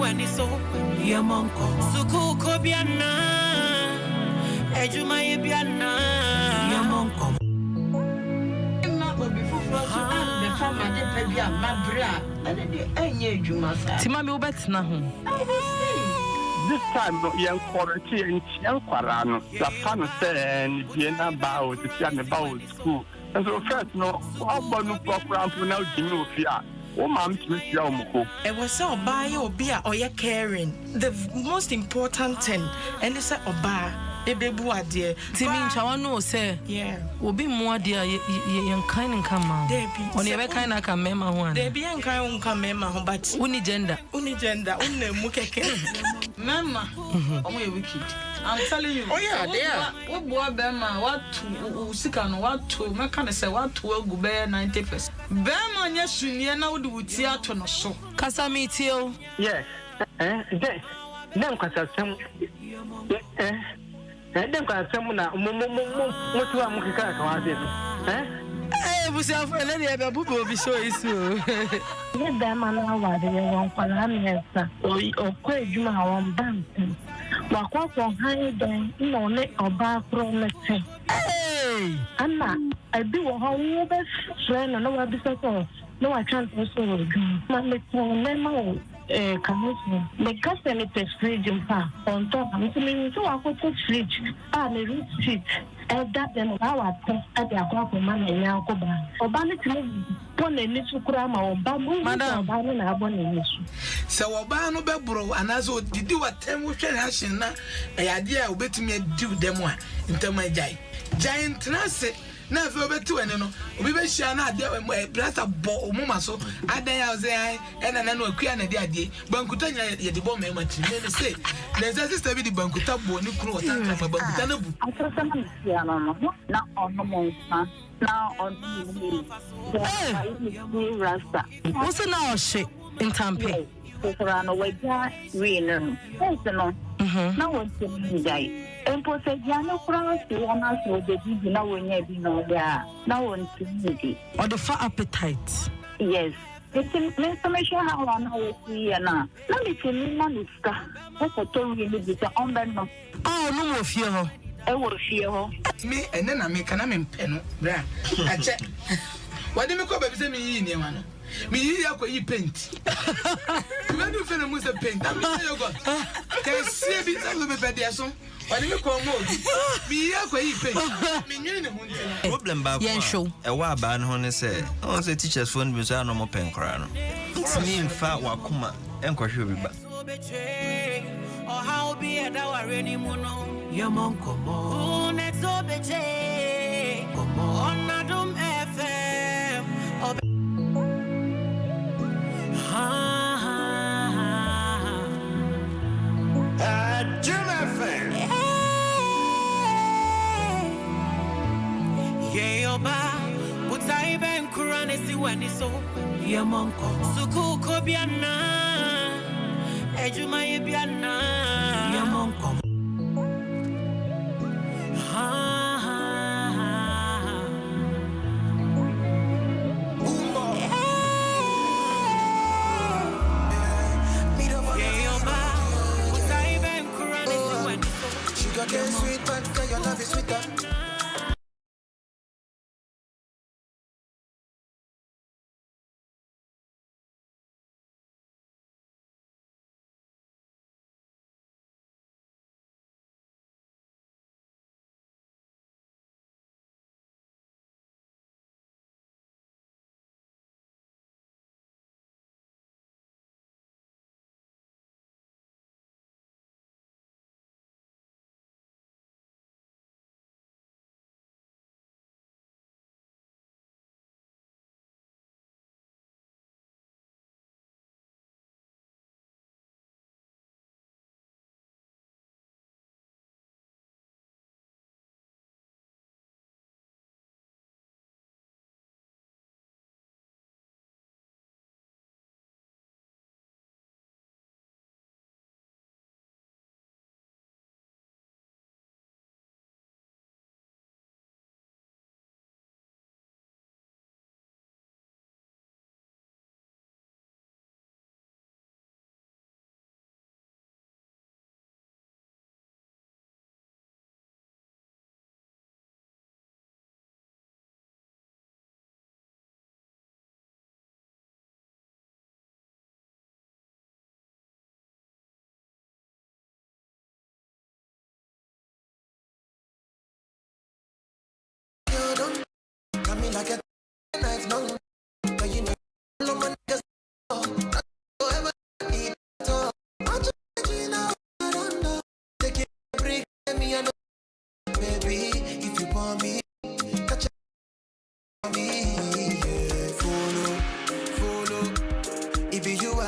when it's so. YɛNMMɔ NKƆMMɔ. Suku kobiana. Ejuma yebiana. YɛNMMɔ NKɔMMɔ. This time, young quality and young Quarano, the fun saying, Vienna bow, the Sian bow school. And so, first, no, all bonus program for now, Jimmy Fia. Oh, ma'am, Miss Yamko. It was so buy or beer or you're caring. The most important thing, and it's a bar. Baby, dear. Timmy, I know, say, yeah, will be more dear, young kind and come out. On your kind, I can remember one. There be young kind, come remember, but unigender, only mukeke. Mama, only wicked. I'm telling you. Oh, yeah, there. What boy, Bema, what to Sikan, what to, my kind of say, what to go bear 90%. Bema, yes, you know, do theatre no so. Casamitio. Yes, then, Casam, then Casamuna, what I'm eh? Eh, was your friend, any other book will be so easy. Let them allow the young Palamesa or quite you on dancing. Walk on high then, no neck or bar from the tent. Hey, Anna, I do a whole best friend and no one besides. No, I can't also go. My memo. Commission. The customer is fridge on top. I'm saying, so I put fridge. The root street. That then our at the aqua man and Yakoba. Or Bannet one and little grammar or bamboo, Madame Abon. So Obano Bebro and Azo did do what 10 weeks and an idea of betting me do them one into my giant transit. Never over to and we be sure not there when my brother bought Mumma so I day I was there and I know a queer idea. Bankutanya, the bomb, say. There's a sister with the Bankuta Bonu Crow, Bankutana. I saw someone now on the monster, now on the Rasta. What's an hour shit in Tampa? Rano Waja, Reno, personal. Now what's the guy? And for Sajano France, one us with the Gigi now when you know there. Now on to Or the fat appetite. Yes. It's information how I know we are now. Let me tell you, Maniska. That's a total visit on the Oh, no more fear. I will fear me and then I make an amen pen. I check. Why do you call me in here? Me here for you paint. When you feel a musa paint, I'm not your god. Can you see a bit of the pedestrian? Why do you call more? Me here for you paint. Problem back. Yeah, sure. A while ban honey say, oh, the teacher's phone was no more pen crown. It's me in fat Wakuma and Kwashuba. Or how be a dower any mono. YɛNMMɔ NKɔMMɔ. Next obey. On Adom FM. Adom FM. Yeah, Oba. But I ben Kurane si when it's so. YɛNMMɔ NKɔMMɔ. Suku kobiana. Ejuma yebiana. YɛNMMɔ NKɔMMɔ. Sweet, but your love is sweeter. me like a night long. But you know, no man does ever need to. I'm just now, I don't know. Take it, break me, I know. Baby, if you want me, catch me. Yeah, follow. If you are.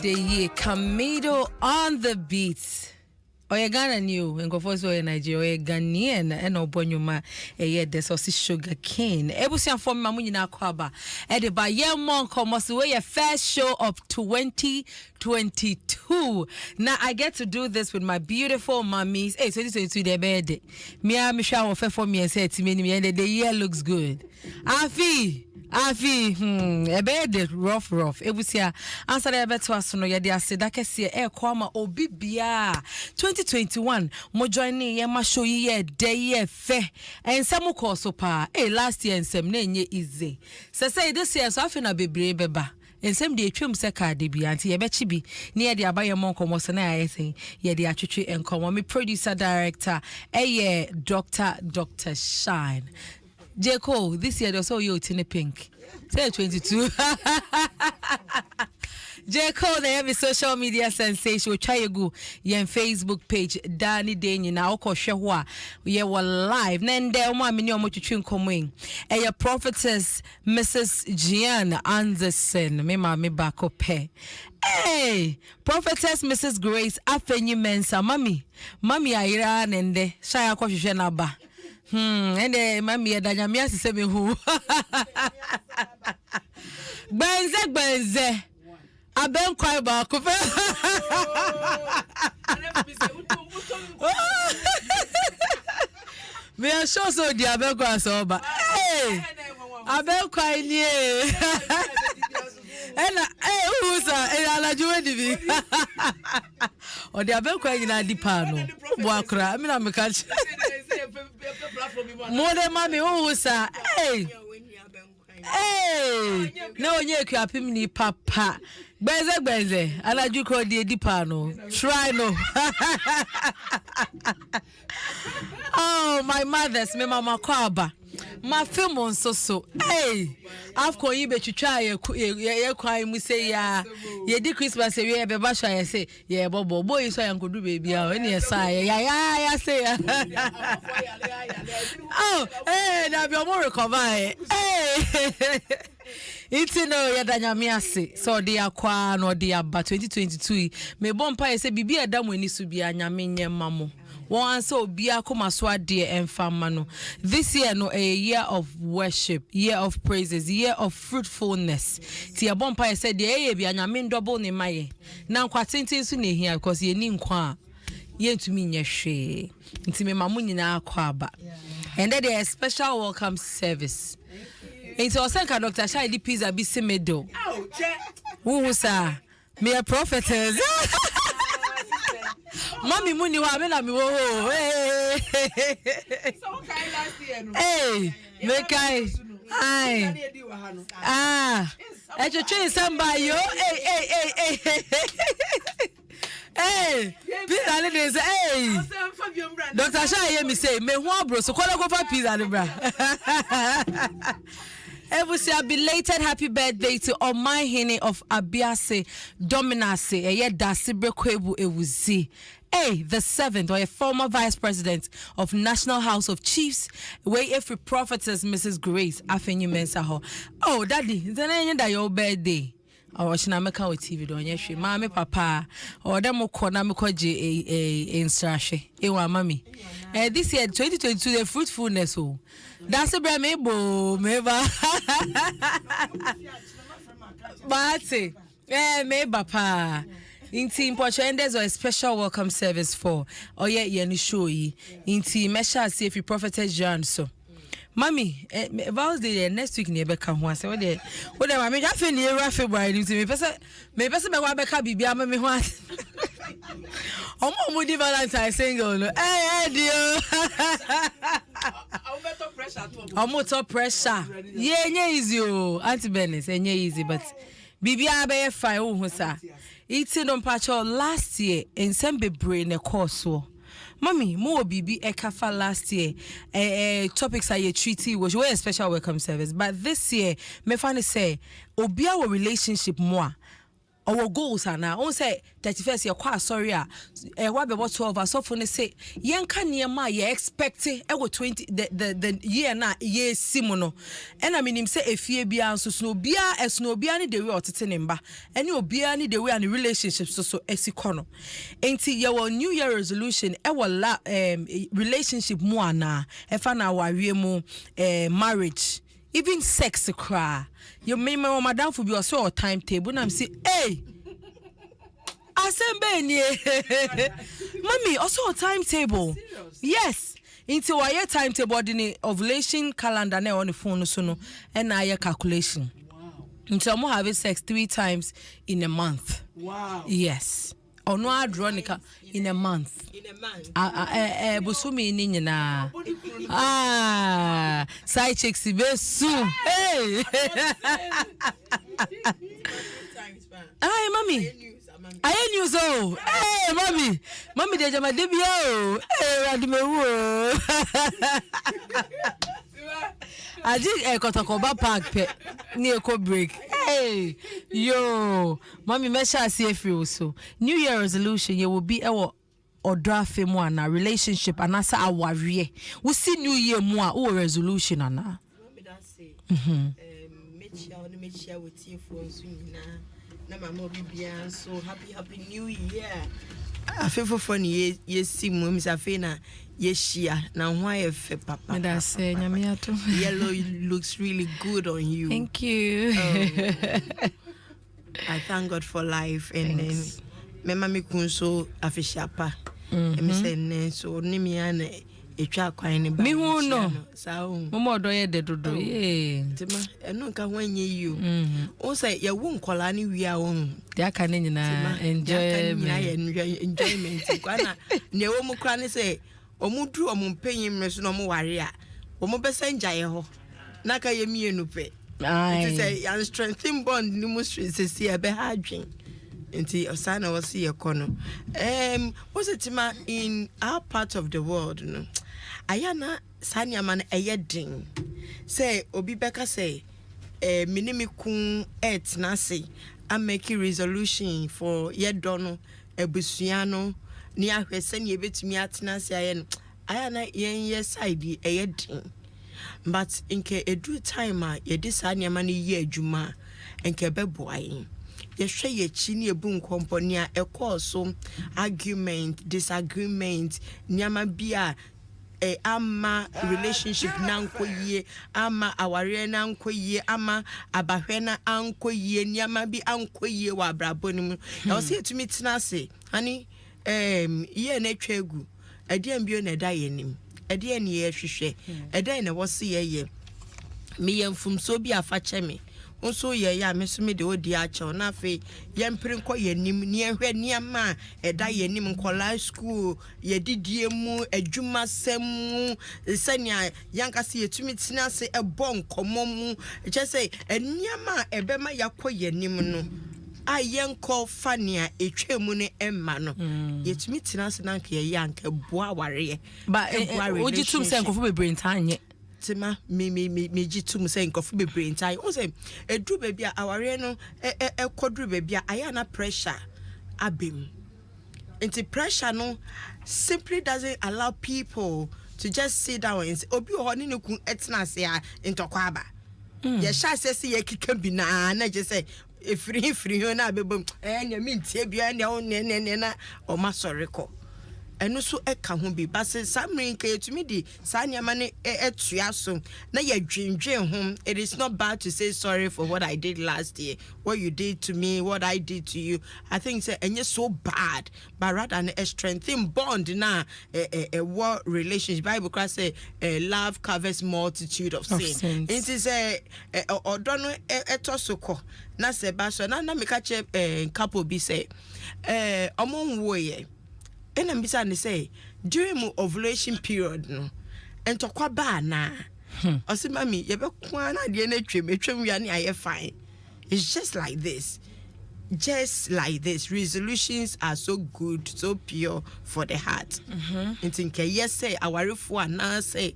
Day Camilo on the beat. Oye Ghana new and go for so Nigeria Ghanaian and obonyuma de saucy sugar cane. Ebusian for mamunina kwaba. Ede ba YƐNMMɔ NKƆMMɔ so your first show of 2022. Now I get to do this with my beautiful mummies. Hey, 2022 the bed. Me misha for me and say to me the year looks good. Afi Afi ebe de rough ebusia answer the beto aso no ye de aseda kese e kwama obi bia 2021 mo join ye ma show ye de ye fe ensem ko so pa last year ensem na enye easy say this year so afi na bebre beba ensem de etwem se card bi anti ye be chi bi na ye de abaye mon komo se na ye sen ye de atwetwe enkomo me producer director Dr. Shine Jeko, this year they saw you in pink. Say 22. Jeko, they have a social media sensation. Try you go yen Facebook page. Danny Dane na oko shehwa. We were live. Nende oma mini omo chuchun komwing. Your prophetess Mrs. Gian Anderson. Me bako pe. Hey, prophetess Mrs. Grace Afenyi Mensa. Mami ayira nende. Shaya kwa shushena ba. Ende mami ya danyamia sisemi huu. Benze aben kwai ba kufe. Me a show so di aben kwai so ba. Hey, aben kwai ni ena usa ala juwe divi. O di aben kwai na di pano. Bo akra mi na me catch. Mode mami usa hey no onye ku apim ni papa benze alaju ko di edipa no try no. Oh my mothers me mama kwaba ma film on so hey afko yi be twitwa ye kwan mu say ya ye di Christmas we be ba sha ye say ye bobo boy so yankodu baby a ene ye say ya say ya. Oh na bi omo recover hey iti no ya danyame ase so de akwa no de aba 2022 me bompa ye say bibi adam ani so bia nyame nyema mo one so bia koma so ade emfama no. This year no a year of worship, year of praises, year of fruitfulness. Ti abompa said the bia nyame double ne maye na kwatintin so ne hia because ye ni nkwa ye ntumi nye hwe nti me mamu nyina akwa aba. And then there is special welcome service. Into Osenka Dr. Shady Pizza be semedo. Who sa me a prophetess. Mommy muni wa me na mi wo hey me kai ai e cho samba yo hey pizza le dey say Dr. Shah me say me ho abro so kola go for pizza le bra. Ebusia belated happy birthday to Omahene of Abiase Dominase eye Dasibre Kwebu Ewuzi. Hey, the 7th, or a former vice president of National House of Chiefs, where every prophetess Mrs. Grace Afenyi Mensaho. Oh, daddy, then that your birthday. Or shina meka with TV don yehwe mama papa or dem ko na meko je instruction ewa mami this year 2022 the fruitfulness oh that's a bra me bo me ba but me papa inti importance or a special welcome service for ye show yi inti mesha see if you prophetess John so Mami, about the next week near Becca once. What the mammy, I feel near February. Me person me Becca be me what? Oh, Moody Valentine single. Hey, dear. I'm top pressure. Yeah, easy, Auntie Bennis, and easy, but Bibi Abe fire, oh, sir. Eating on patcho last year in Sembe brain a course. Mommy, more BB Ekafa last year. Topics are your treaty was a special welcome service. But this year, me find say, Obia our relationship more. Our goals are now. On say 31st year kwa sorry what about 12 so for say yenka niema ye expect e 20 the year na ye simono and I mean him say efie bia so no bia esno bia ni the way otete nemba any obia ni the way and relationships so esikono enti your new year resolution e wala relationship mu ana e fa na wawie mu marriage even sex cry you may my madam for be also timetable na am say hey asembe ni mommy also a timetable yes Into why timetable the ovulation calendar na on the phone so no and I calculation. Into I'm having sex 3 times in a month. Wow. Yes. Or no adronica in a month. In a month. Busumi ni na. Side chicks besu. Hey. Hi, mommy. I news oh. Hey, mommy, deja my debut. Hey, Radimewo. I did a Kotakoba Park near Co break. Hey, yo, mommy, mesha see if you so. New Year resolution, you will be our or draft one a relationship and answer our warrior. We see New Year more or resolution and Mommy that say, make sure with you for soon now. My mom be so happy New Year. I feel for funny yes see mum Safina yes now why if papa that's say yellow looks really good on you. Thank you. I thank God for life and then me mama kunso afishapa me say so ni me an etwa kwan ne ba me hu no sao mama odo ye de dodo ye tima eno nka hwanye you o say ye wu nkola ne wi a wo de aka ne nyina enjoyment kwana ne wo mu kra ne say omudru omumpenyin mre so no mo ware a wo mo besenja ye ho na ka ye mienu pe it say yan strengthen bond ni mu stress e be ha adwen nti osana wo se ye kono was it ma in our part of the world no ayana sanya man eyedin say obi beka say minimi kun na say I make resolution for yedono ebusuano ni ahwese ne ebetumi atena se aye no ayana yen side eyedin but inke edu time a ye di sanya man ye adwuma enke beboayin yehwe ye chi ne ebu nkompo ne a ekoso argument disagreement nyama bia ama relationship na nkoyie ama aware na nkoyie ama abahwe na ankoyie nyama bi ankoyie wa abraboni mu na o se etumi tena se ani ye na twegu ade mbio na da yenim ade ne ye hwehwe ade na wo se ye me yemfum so bi afa cheme onso ye ya me so me de odi a chew na fe ye mpere nko yenim ne ehwe niam eda yenim nkola school ye didie mu adwuma sem senia yankase yetumi tina se ebo nkomo mu che say eniam ebema yakọ yenim no ayenko fania etwemu ne emma no yetumi tina se na nka ye yanka boa ware ba ojitum se nkofo bebre ntanye tima me jitum say nkofo bebre ntanye o say edu ba bia aware no ekodru ba bia ayana pressure abem into pressure no simply doesn't allow people to just sit down and say obi ho ne ku etna se a ntokwa aba ye sha se ye kika bi na je say free na bebom nya mintie bia nya o ne na o masoreko eno so eka ho bi base samrin ka yetumi di sanyama ne etua so na ya dwendwen ho. It is not bad to say sorry for what I did last year, what you did to me, what I did to you. I think say enye so bad, but rather a strengthen bond na a war relationship. Bible class say love covers multitude of sin. It is a odono etosoko na se ba so na me ka che couple bi say omon wo ye. And I'm beside say during ovulation period no and to kwa ba na o se mami ye be kwa na de na twem wi ani aye fine. It's just like this. Resolutions are so good, so pure for the heart. And think yes say our na say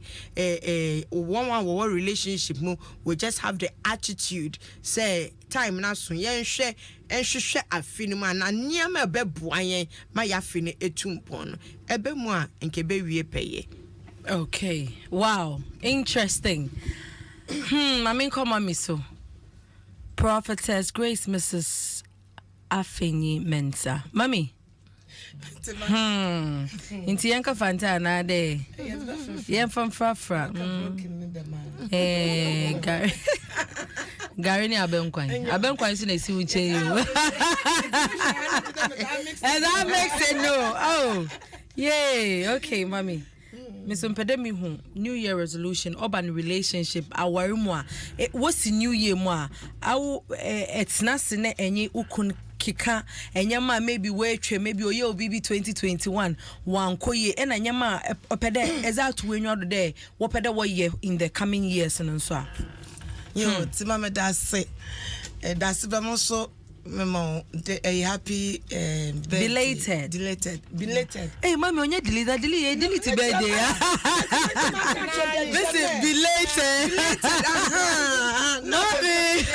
one relationship we just have the attitude say time na so yen hwe enhwehwe afini mu na niam ebeboan ma ya afini etumpon ebe mu a nke be wie peye. Okay, wow, interesting. Mami nkɔmmɔ mi so Prophetess Grace Mrs. Afenyi Mensa. Mami. Inti yanka fanta na de. Yen from fra. Gary ni abenkwan. Abenkwan so na si unche you. And that makes it no. Oh. Yay. Okay, Mami. Miss Mpedemi hu New Year resolution urban relationship awari mu a what's New Year mu a awu etna se na enye ukun kika enyama maybe wetwe maybe oye obibi 2021 wankoye ena nyama opede exact wenwa do there wopede wo ye in the coming years no so a yo tima me da se be mo so memo a happy belated. Hey mommy onye delete birthday listen belated mommy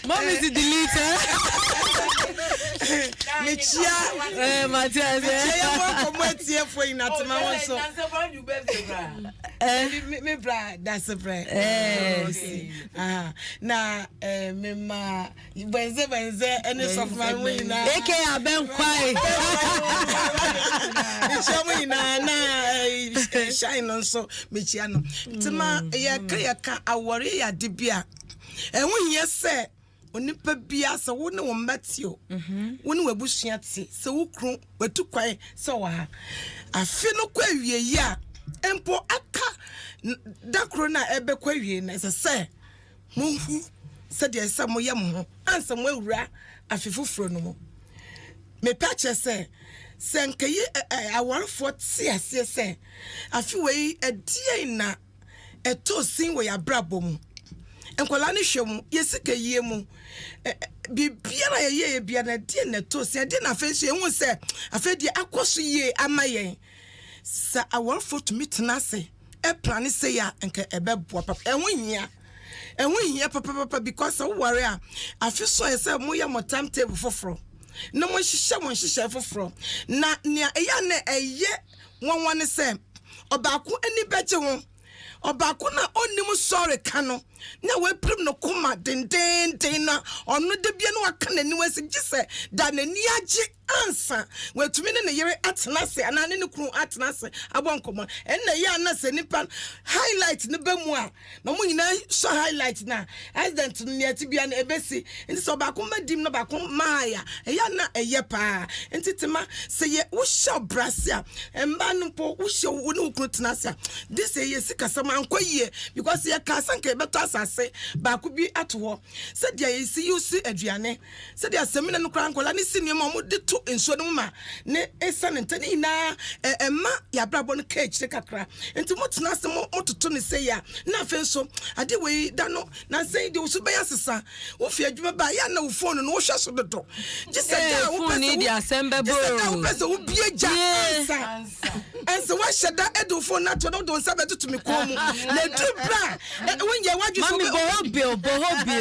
mommy is deleted Mechia Matthias me bra that's a prayer na mema benze any of my win na eke aben kwai ichomu na shine on so mechia no tima yaka awori ya dibia ehun yese onipa bia se wo ne wo matio wo ne wabusua ti se wo kru watukwan se wa afi no kwa wie yi a empo aka dakro na ebe kwa wie na se munhu se de se mo yam ho ansa mo awura afifufuro no mo me pache se nkayi awarfo ti ase se afi wei adie na etosin wo ya brabo mu enkola ne hwem yesika yie mu bibiara ye bia na die na tosin de na afesu ehun se afedi akoso yie amayen sa awarfo to mitena se e plan se ya enka ebeboa papa ehun hia papa because wo worry a afeso ye se mo ya mo timetable foforo na mo hihye foforo na nia eya na eye wonwone se obaako ani beje ho obaako na onim sorry kano na we prim no kuma den na ono de bia no aka nani wasi gise da nani age ansa wetumi ne yere atenase anane ne kru atenase abonkomo enna ya na se nipa highlight ne bemu a na mo nyina so highlight na accident ne ati bia na ebesi nti so ba ko madim no ba ko maaya eya na eye pa nti tema se ye wo sha brasia emba no po wo sha wo ne kru tenase this ye sika sama ankoye because ye ka sanka beto asase ba ko bi ato se dia ye si use aduane se dia semina no kra ankola ne sinema mo de enso no ma ne esane ntani na ema ya brabo no cage kakra enti motena se mototo ne se ya na afenso ade we da no na se de usu baya sesa wo fi adwuma ba ya na wo phone no wo hwa so dodo just da wo phone ni dia sembe bo wo pese wo bie ja ansa wa sheda edu phone na to no don sabe to me ko mu na du bra wonye wadwu so mami bo hobi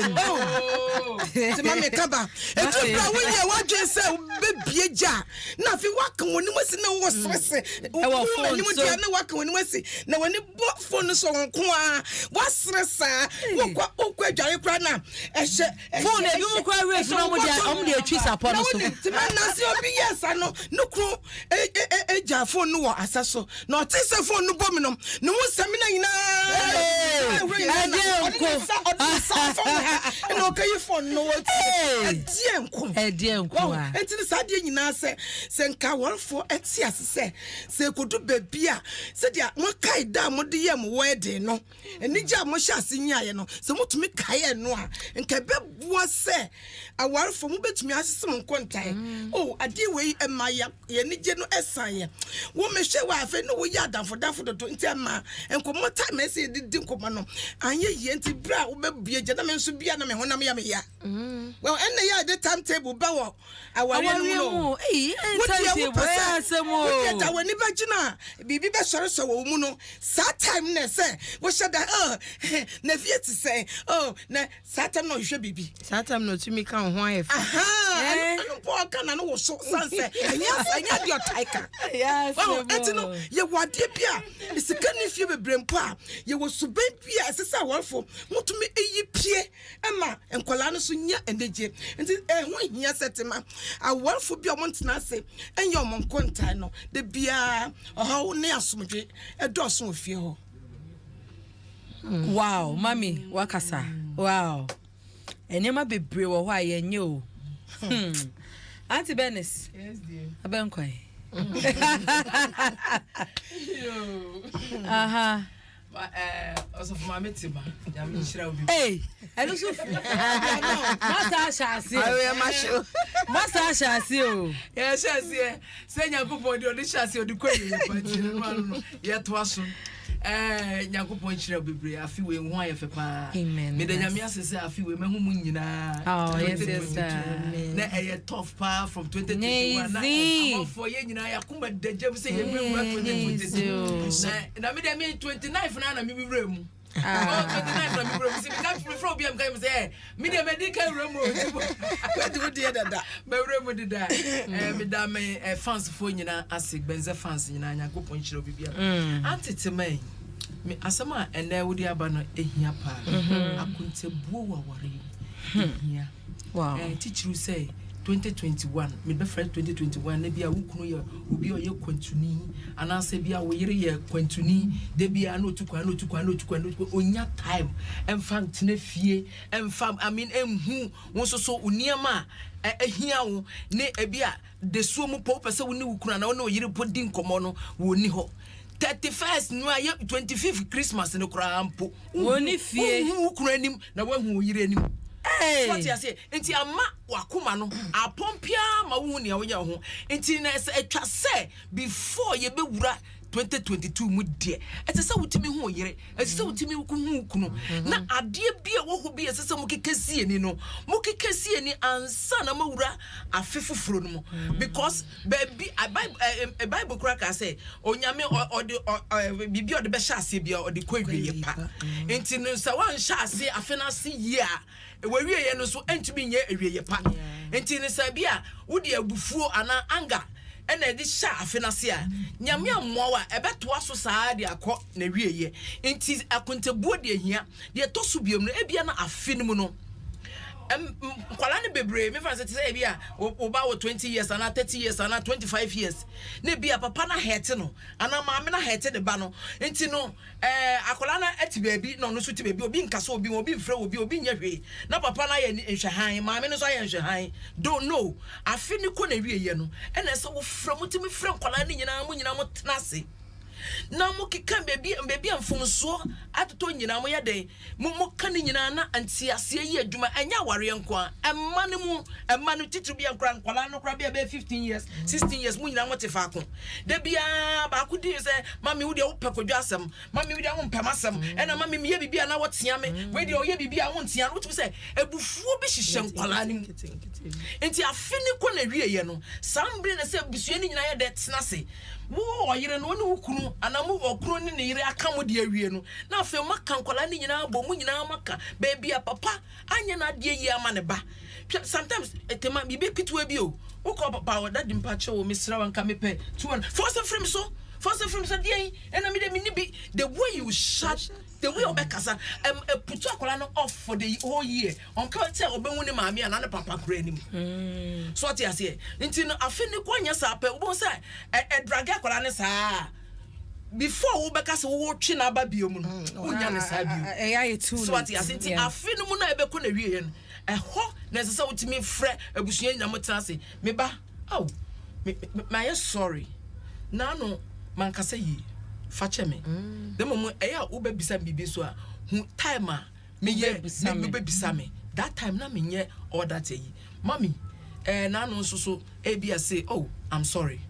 ti mami kaba edu bra wonye wadwu se bieja na fi waka woni wasi na wo stress e wo phone so na waka woni wasi na woni phone so nko a wo stress a wo kwa adware kra na ehye phone e bi mu kwa race no mo de atwi support so ti man na se obi yes ano no kru eja phone no wo asaso na o ti se phone no bom no no wo sami na nyina no kai phone no wo ti edienko a enti sadie nyina se nka worfo eti asese se kodu babia se dia mo kai da mo de yem wedding no enija mo hya ase nyaye no se motumi kai no a nka bebua se awarfo mo betumi asese mo kontai oh ade wei ema ya ye nije no esan wo mehwe wa afa no wo ya danfo dodo nti ema enkomo time ese di nkomo no anye ye nti bra wo bebie gya na me nso bia na me honam ya me ya well enne ya the timetable ba wo awari no timetable ya semo wo wani ba gina bibi be sore so wo mu no sa time na se wo shada na vie ti say na sa time no hwe bibi sa time no tumi kan ho ayefu no po kan na no wo so sanse anya di otaika yes etino ye wade bia isikani fie bebrempo a ye wo so bia esesa warfo mutumi eyi pie ema enkola no so nya endeje nti ho hia setema awarfo bia mo ntena se enye mo nkontai no de bia ho ne asomdwe edoso ofie ho wow mami wakasa wow enema bebre wo ho ayenye o Auntie Benis. Yes dear. Abenkwai. Also for my metima, hey, I don't so Masa Shasi. Yes, say Yakupo, the Shasi or the Queen, yet was Yakupo Bibri, I feel in wire for pa. Amen. Medanyamia says, I feel women who mean oh, yes, a tough pa from 2021 for Yenina Yakuma, the Jeb say, and I made 29 for Nana, maybe room. 29 from me, before BM came say, Media Medical room, what did that? My room did that. Madame, a fancy for you, as sick Benza fancy, and I go point you. Auntie to me, Asama, and there would be a banner a yapa. I couldn't say, Boa worry. Wow, teacher will say. 2021 me be friend 2021 na bia wukunu ye obi oye kwantuni anase bia wo yire ye kwantuni de bia no tukwa onya time emfa ntene fie emfa I mean emhu won so uniema ehia wo ne bia de suo mu po pese woni wukunu na wo yire po di nkomo no wo ni ho 31st no aye 25th Christmas no kra ampo woni fie wukunu anim na wahu yire anim. Hey. What you say? Inti ama wakuma no apompia ma wu ne wonya ho. Inti na etwa say before ye be wura 2022 mu de. Etese wutimi ho yere. Etese wutimi ku hu kunu. Na ade bia wo ho bia etese mu kekesi ni no. Mu kekesi ni ansa na ma wura afefufuro no because baby a Bible cracker say onyame bibi o de be sha ase bia o de kwadwie pa. Inti no sa wan sha ase afena se yia we ye no so entumi nye ewieye pa enti ne sabia wo de abufuo ana anga ena de sha afenase a nyame ammoa ebeto aso saa de akọ na wieye enti akontebuo de ahia de toso biom no ebia na afenum no kwala ne bebre me fa say bia oba wo 20 years ana 30 years ana 25 years ne bia papa na hete no ana maame na hete de ba no enti no akwala na ati baabi no no so ti baabi obi nkasa obi mfre obi nya hwe na papa na ye nhwehan maame no so ye nhwehan don't know afini ko na wieye no ena se wo frɛ mutimi frɛ kwala ne nyina mo tenase na mo kika bebi amfomso atoto nyina mo yede mo ka ne nyina na antiase yi adwuma anya ware enko a emma no titru bia nkran kwala no kra bia 15 years 16 years mo nyina mo te fa ko da bia ba ku di se mami wo de wo pekodwa asem mami wo de wo mpem asem ena mami me ye bibia na wo tia me we de o ye bibia wo ntia no wo se ebufuo bi hihye nkwala ni enti afini ko na wieye no sambre na se busue ni nyina ye de tenase wo oyire no ne wukunu anamu okunu ne yire aka mo de awie no na afa maka nkwala ne nyina bo mu nyina maka baby papa anya na de yi ama ne ba sometimes etema bibi pitwa bi o wo ko papa wo dadi mpache wo misra wanka mepe 200 force from so dey and me de bi the way you shut the way obekasa putu akola no off for the whole year on can tell obenwu ne maami ana ne papa kura nim so what you say nti no afeni kwanya sa pe wo say drag akola ne sa before wo bekasa wo twi na ba biom no wonya ne sa biom so what you say nti afeni mu na ebeko na wie no ho na se wotimi frɛ abusua nyamo tenase me ba oh my sorry na no man kasa yi fache me the moment eya wo be bisa bibi so a hu time a me ye me be bisa me that time na me nye all that yi mami na no so e bia say oh I'm sorry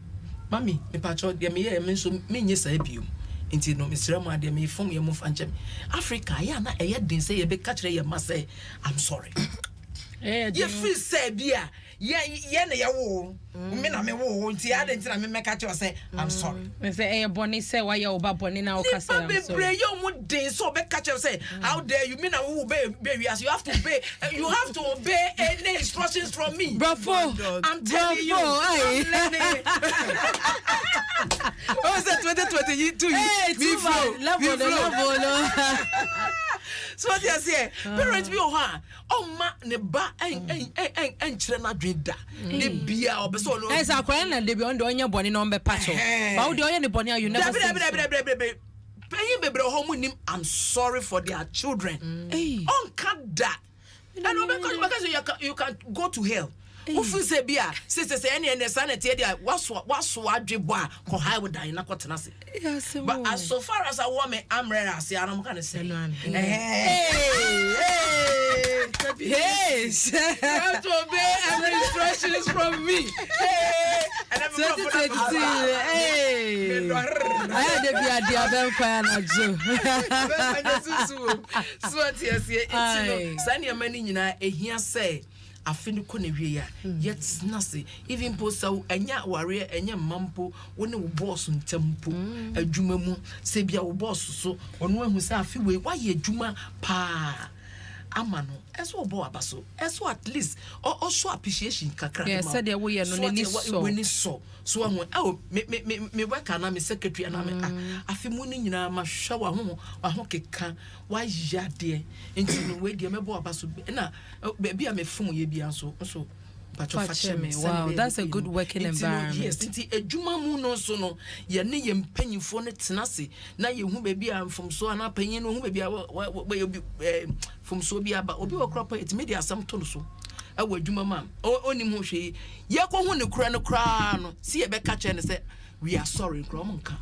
mami me pacho de me ye me so me nye sa biom nti no me sira mu ade me fom ye mu fanche Africa ya na eye den say ye be ka kire ye ma say I'm sorry ye feel say bia ye na ye wo me na me wo nti ade nti na me meka che say I'm sorry me say e boni say why you oba boni na o ka say I'm sorry be you mu den so be ka che say how dare you me na wo be as you have to obey any instructions from me bravo I'm telling you oh is that 2022 level so what you say parents be ho oh ma ne ba en kire na dweda ne bia obeso no esa kwara na de bi on de onye boni no mbe pacho ba wo de onye ne boni you never say pay bebre ho mu nim I'm sorry for their children on cut that and because you can go to hell Ufu se bia se ene sanete dia waso adwebo a ko high with dan na kotena se. But as so far as a woman I'm ready as I am going to say. Hey, have to obey every instructions from me. Hey, and I'm I had to be at the other fan so yes, Sanya many a here say. I feel ya yet nasi even posa enya warrior enya mampo when you boss on tempo a jumamu sebia boss so on one who say we why ye juma pa amano eso bo abaso eso at least also appreciation kakra yeah said there we no ni so me work na me secretary na me afi mu ni nyina ma hwa wa ho keka wa yade enti no we de me bo abaso na be a me fun ye bia so wow, that's a good working environment. Yes, enti ejuma mu no so no ye ne ye mpanyifo ne tenase na ye hu be bia mfom so ana panyin no hu be bia from so bia ba obi wo crop it media asam to no so awa ejuma ma onim ho hwe ye ko hu ne kura no si ye be ka che ne say we are sorry kro mo nka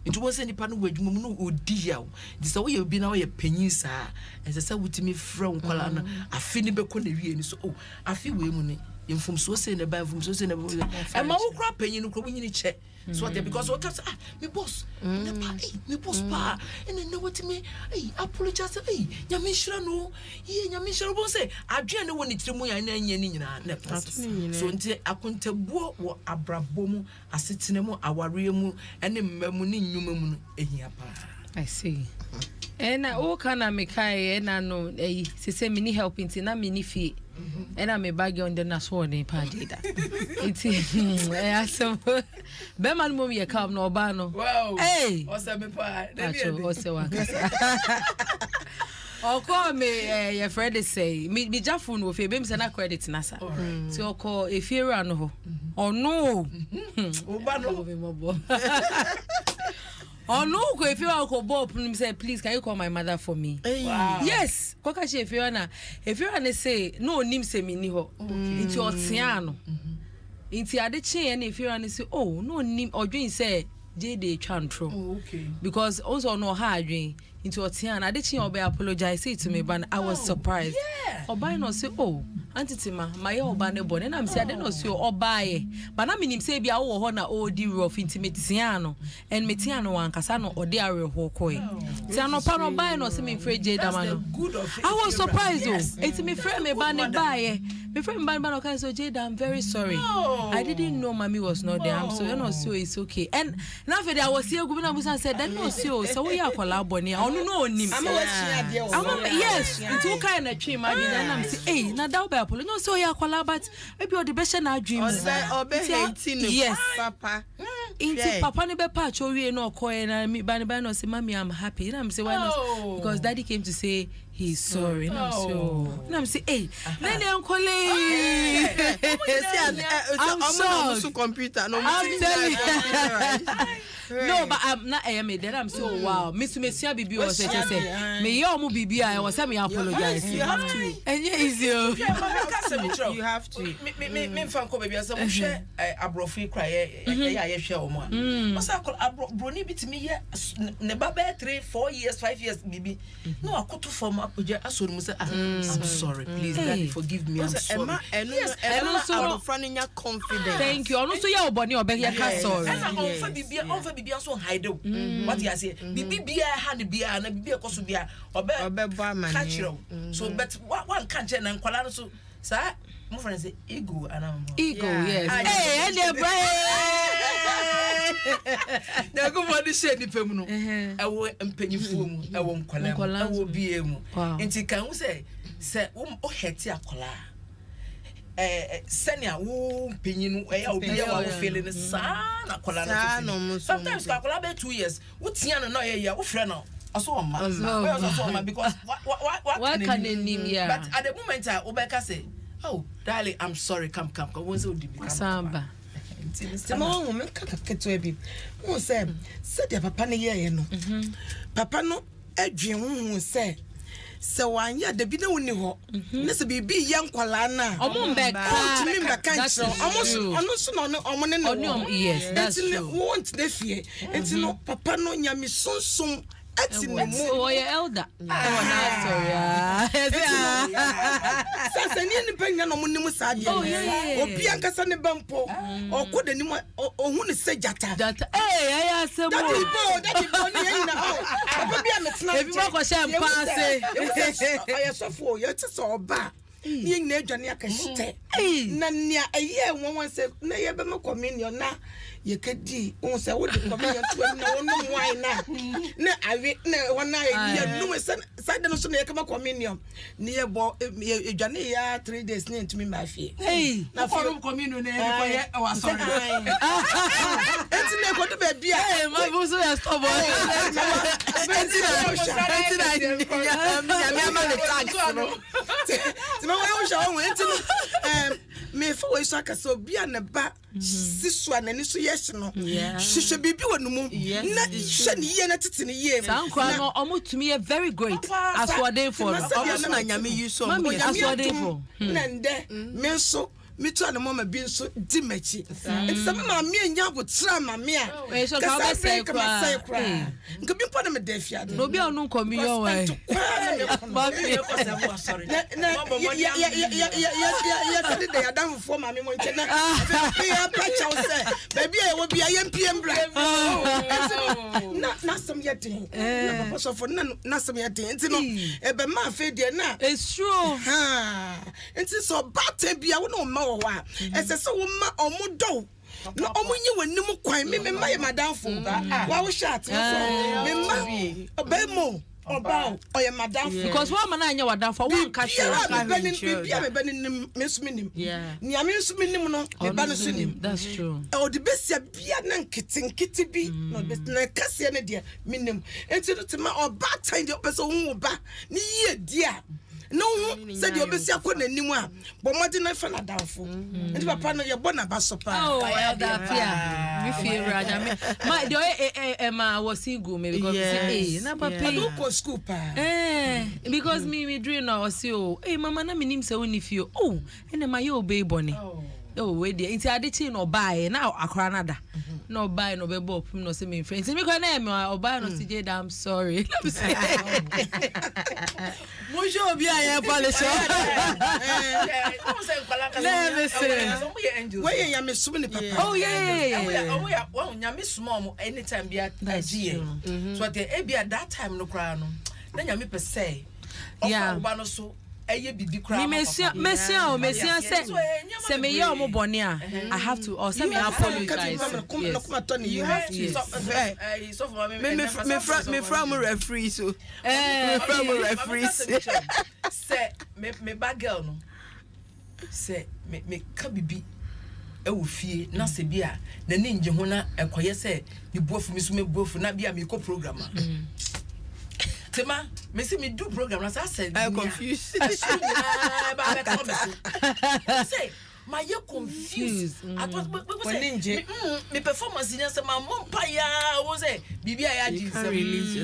nti wo se nipa no wadwuma mu no odi yawo di se wo ye obi na wo ye panyin saa ese se wutimi frɛ nkwala na afi ne be ko na wie ni so afi we mu ni from so say na ba from so say na e ma wo kra panyin no kro nyini che so that because what me boss me boss pa and no what me apologize nyame hira no nyame hira bo say adwe ne woni tiri mu ya na anya ni nyina na so nti akontabuo wo abrabɔ mu asetene mu aware mu ene mmamu ni nnwuma mu no ehia pa I see. And o kana me kai na no se mini helping ti na mini fee and I me bag on the naso ne pa dida iti aso be man mom ye come no ba no hey o se me pa o se wa o call me your friend say me jafu no fe be me say na credit na sa ti o call e fie ra no ho oh no o ba no be mo bo oh no, if you are Bob, say please, can you call my mother for me? Wow. Yes, Kokashi if you wanna say no nim se mi ni ho into your tiano. Into ade chain if you wanna say oh no nim or dream say J.D. Chantro. Okay. Because also no hard dream into a tiana. I did obe apologize to me, but I was surprised. Yeah. Oba no say oh Auntie Tima, my oba ne bon, and I'm saying I don't know so oba but I mean him say be our honor oh di rough intimate tiano and metiano one casano or dear hokoi. Tiano pano buy no see me afraid J Damano. I was surprised though. It's me friend me ban buy. My friend ban okay so Jada I'm very sorry. I didn't know mommy was not there. I'm so you know so it's okay. And now for I was here governor Musa said that no so we are collaboni. I don't know him. Yes, it's all kind of tree my and I'm say hey na da be apolo no so ya collab but maybe all the best na dream. Yes papa. Inti papa ne be patch owie no okoye na me ban no say mommy I'm happy. And I'm say why not? Because daddy came to say he's sorry. And I'm say hey then uncle I'm so computer no I'm telling you. No, but I'm not then I'm so wow. Miss Messia Bibi was say me your mu bibi I was say me apologize. You have to. And yes you. You have to. Me fan ko baby say mo hwe abrofi kra ye hwe o mo. Mo say broni bitimi ye ne ba 3-4 years 5 years bibi. No akoto form apoja asori mo say I'm sorry please daddy forgive me I'm sorry. And also front your confidence. Thank you. Also ya oboni obek ya sorry. And on fa bibi so hide o what you say bibi bia ha ne bia na bibi ekoso bia obebo amane so but one can't change na nkwala no so sa mo friend say ego ego yes hey and the brain na go for the shade pem no e wo mpanyifo mu e wo nkwala e wo bia mu enti kan wo say o heti akola senia wo penyin ya obi ya wo feeling na kola na sometimes kola be 2 years wo tia no na ya wo frɛ no aso ma because what can name ya but at the moment wo be ka say oh darling I'm sorry come wo say odi bi samba Tamo wo me kaketo abi wo say dia papa ne ye no papa no adwen wo say se wanya da bi na woni ho na se bibi ye nkwala na Omumbeka timi mbeka nchro ono so no omo ne no yes that's true won't na fie enti no papa no nyame sonsom ati ne mu oh your elder sorry sasa ni penya no munim sa de obi ankasa ne bampo okoda ni ohun ne se jata aya semo that bo ni yin na papa bia metena ebi mo ko she mpa aya sofo ye tse oba ni yin na adwane akahite na nia eye won se na ye be me communion na ye kedi on se wo de communion to na wono wine na awe na wona ye no se side no so na ye kama communion ni ye bo adwane ya 3 days ni ntumi ma fie na for communion na ye ko ye wa sorry enti na ko de ba bia ma bu so ya stop enti na ya ma le tax no ti ma wa sha won enti no me fo we so aka so bia na ba sisu anani so yes no hwehwe bibi wonumu na hwe ne ye na tete ne ye sankwa no omutumi very great aswade for omo na nyame yuso mami aswade for na nde me so mitu ana mama bi nso di machi enti se mama me anya botra mama a so ka be say kwa nka bi mpo na me da fia de no bi onu komiyo wa mami sorry ya kadi da ya dan fo mama mo nche na ya pa chaw se baby e wo bia ye mpiem bra na some ya tin na papa so for na some ya tin enti no e be ma fe de na it's true enti so bata bia wo no ma wo wa ese se wo ma omudo na omunyi wanim kwan me ma ye madam fo wa wo shat me ma obemo oba oye madam because one man anya wadam for one cash bia me benin mesuminim ni ame mesuminim no me ba no sunim that's true o de besia bia na nkiti bi no be na kase ne de minim enti to ma oba time de opeso hu ba ni ye dia no said you be see akona nim a bo mode na fa na danfo enti papa no ye bo na ba so pa oh that fear we fear raja me my the ma was go me because say na papa do ko school pa because me dream na was oh mama na me nim say woni fie oh ene ma ye obey boni oh we dey inti adechi no buy na akora nada no buy no be bo pum no say me friend inti me ko na me obuy no CJ I'm sorry mo jo bi aye polish we ya me sum ni papa oh yeah we nyame small anytime bi agie so at that time no kra no na nyame pe say yeah oba no so eye bibi kra mesia say me ye omo boni a I have to or say me apologize you have to so for me from referee so from referee say me bad girl no say me ka bibi e wo fie na se bia na ni nje ho na ekoye say ni boafu mi so me boafu na bia me ko program Tema, me see me do program. As I said, I'm confused. Say, my you confused. I thought me performance in my mom paya was a bibi I did.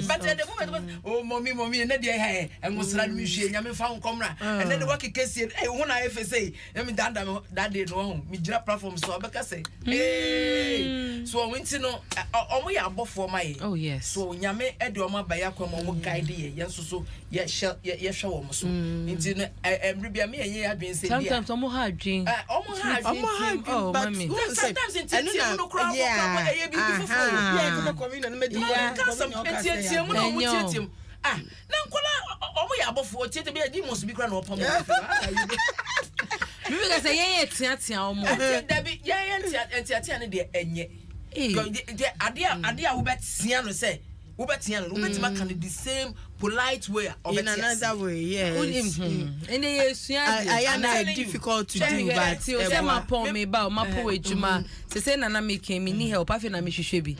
But at the moment, oh mommy, and then they had and was like me, and found camera, and then the working case and when I say, let me down that day no me drop platform so I say, hey, so I went to know we are both for my oh yes, so nyame edoma bayakwa mo guide ye yenso ye show mo so nti no everybia me ye adwen say sometimes omo ha adwen oh mommy sometimes it's no crowd ye bi before yeah go communion na me di some tie mo no mo tie na nkola omo ya abofo tie be di must be kra na opam me be say ye tia omo Dabi ye tia ne de enye ade wo betia no say wo betia no wo betima can the same polite way or in another way yes and I am difficult to do but say ma pon me ba ma pon ejuma say na make me ni help afi na me hwehwe bi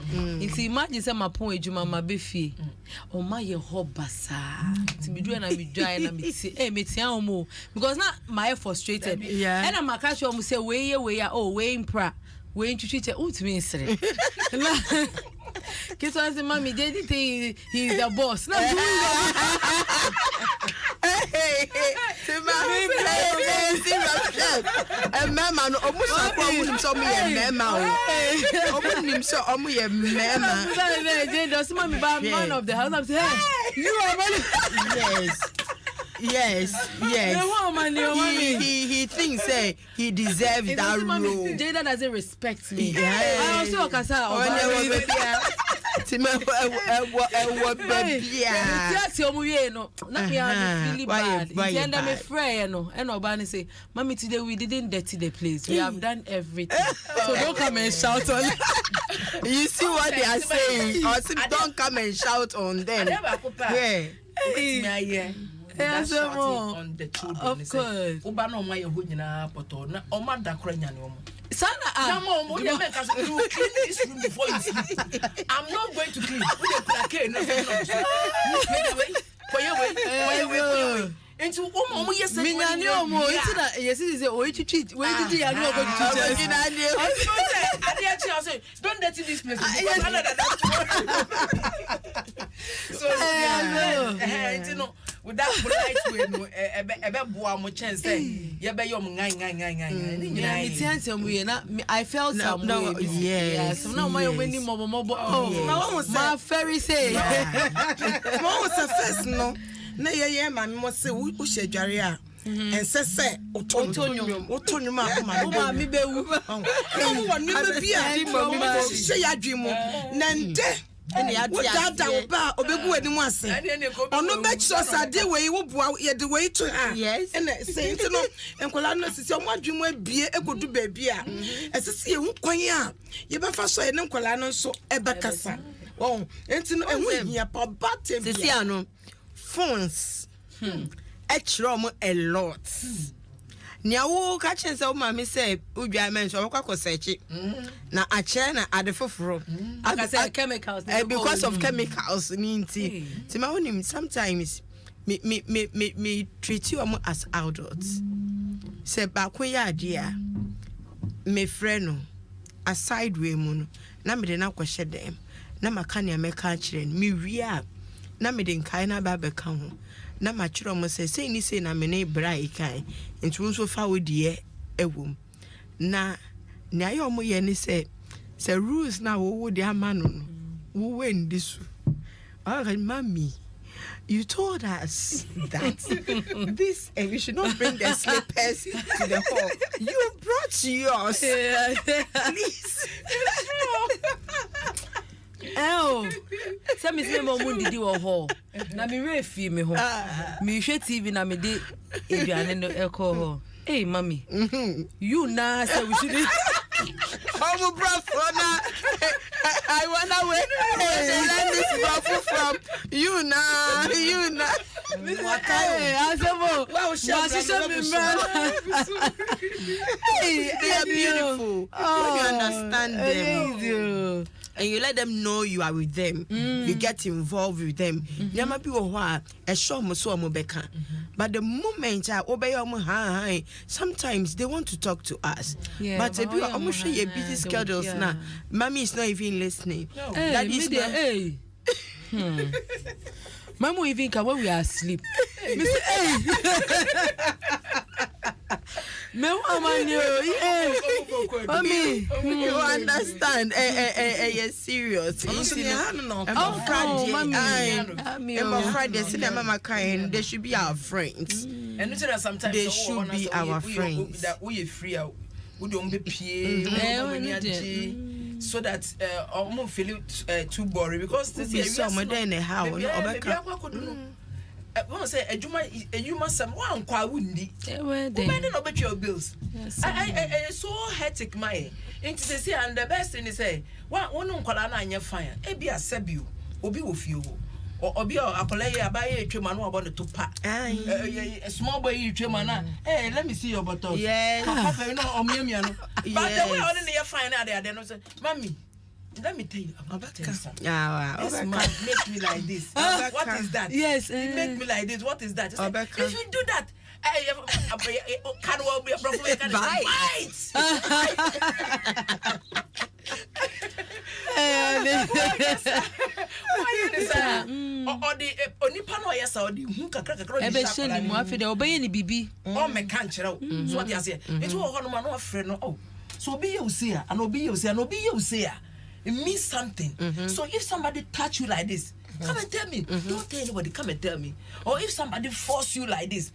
nti imagine say ma pon ejuma ma be fie o ma ye hobasa ti me do na me dry na me ti me tia omo because na my frustrated and na ma catch omo say we impra we ntwitwe utimi nsere Kids say, "Mommy, they think he's the boss." No, Mema no omu so kwa omu so me mema o. Omu nim so omu ye mema. Does mommy buy man of the house? I'm saying, hey, you are money. Yes. He thinks he deserves that role. Jada doesn't respect me. I also can say, Mommy, today we didn't dirty the place. We have done everything. So don't come and shout on. You see what they are saying? Don't come and shout on them. That's on the children. Of course. Oba no my hujina poto na oma da kranya no. Sana you clean this room before you sleep. I'm not going to clean. We dey plake no. Wait. Into omo yes say minyani omo iti na yes say o chichi we chichi ya no go chichi I say don't dirty this place. So no with that polite way no ebe boa mo chance ye be yom ngan I felt some way. Yes. Now my many mo my fairy say mo was a first no na ye ma mo say wo hwedware a ensese otonyum ma mi bewu wo ni be bia mo hye yadwemu na nde Dada oba obegu enimu ase ono be chosade we wo bua ye de we to ha ene say nti no enkola no sisi omo adwemu abie egodu ba bia esisi ye hu kwan a ye be fa so ye nkola no so ebekasa nti no ehu hia pa batem bia sisi ano phones mo a lot nia wo ka chen say o ma me say udwa men so kwa kosechi na a che na ade foforo aka say chemicals because of chemicals ninti ti ma wonim sometimes me treat you as adults say ba ko ya ade a me frɛ no aside we mu no na me de na kwhye dem na maka ne me ka kire me wi a na me de nkai na ba be ka ho na ma kire mo say ni say na me ne bra ikai nti wo so fa wo die ewom na ne ayo mo ye ni say rules na wo de amano no wo wen disu mommy you told us that this we should not bring the slippers to the hall. You brought yours. Please. Say me say mo didi wo ho na me refi me ho me hwe TV na me de eduane no eko ho hey mommy you na say we should oh brother I wanna wait learn this brother from you na asebo hey they are beautiful when you understand them and you let them know you are with them, you get involved with them. Nyama bi wo ho a show mo so mo beka. But the moment I obey omo sometimes they want to talk to us. But if you omo share your busy schedules now, mommy is not even listening. That is hey. Mama even come when we are asleep. Me say hey. Me mommy, you understand? You're serious. Friday, see them mama crying. They should be our friends. And sometimes they should be our friends. That we free out. We don't be so that almost feel too boring because this is somewhere in the house. One say ejuma some one kwa wundi. Women no bet your bills. I so hectic my. Into say and the best thing is say one nkola na anya fine. E bia sabiu obi wo fie wo. Obi akola ye abaye etwema no abon to pa. Small boy etwema na. Hey, let me see your bottle. Yes. Papa no omiamia no. But the way on the fine there no say, "Mommy, let me tell you about this. This man make me like this. What is that? Yes. He make me like this. What is that? Like, if you do that, can well be a problem. Or the Onipano, yes, asa odi hu kakra ebe sheni mu afi de obeye ni bibi o me kan kire so what you say it wo ho no ma no afre no oh so obi you say and obi you say and obi you say it means something. So if somebody touch you like this, come and tell me. Don't tell anybody, come and tell me. Or if somebody force you like this,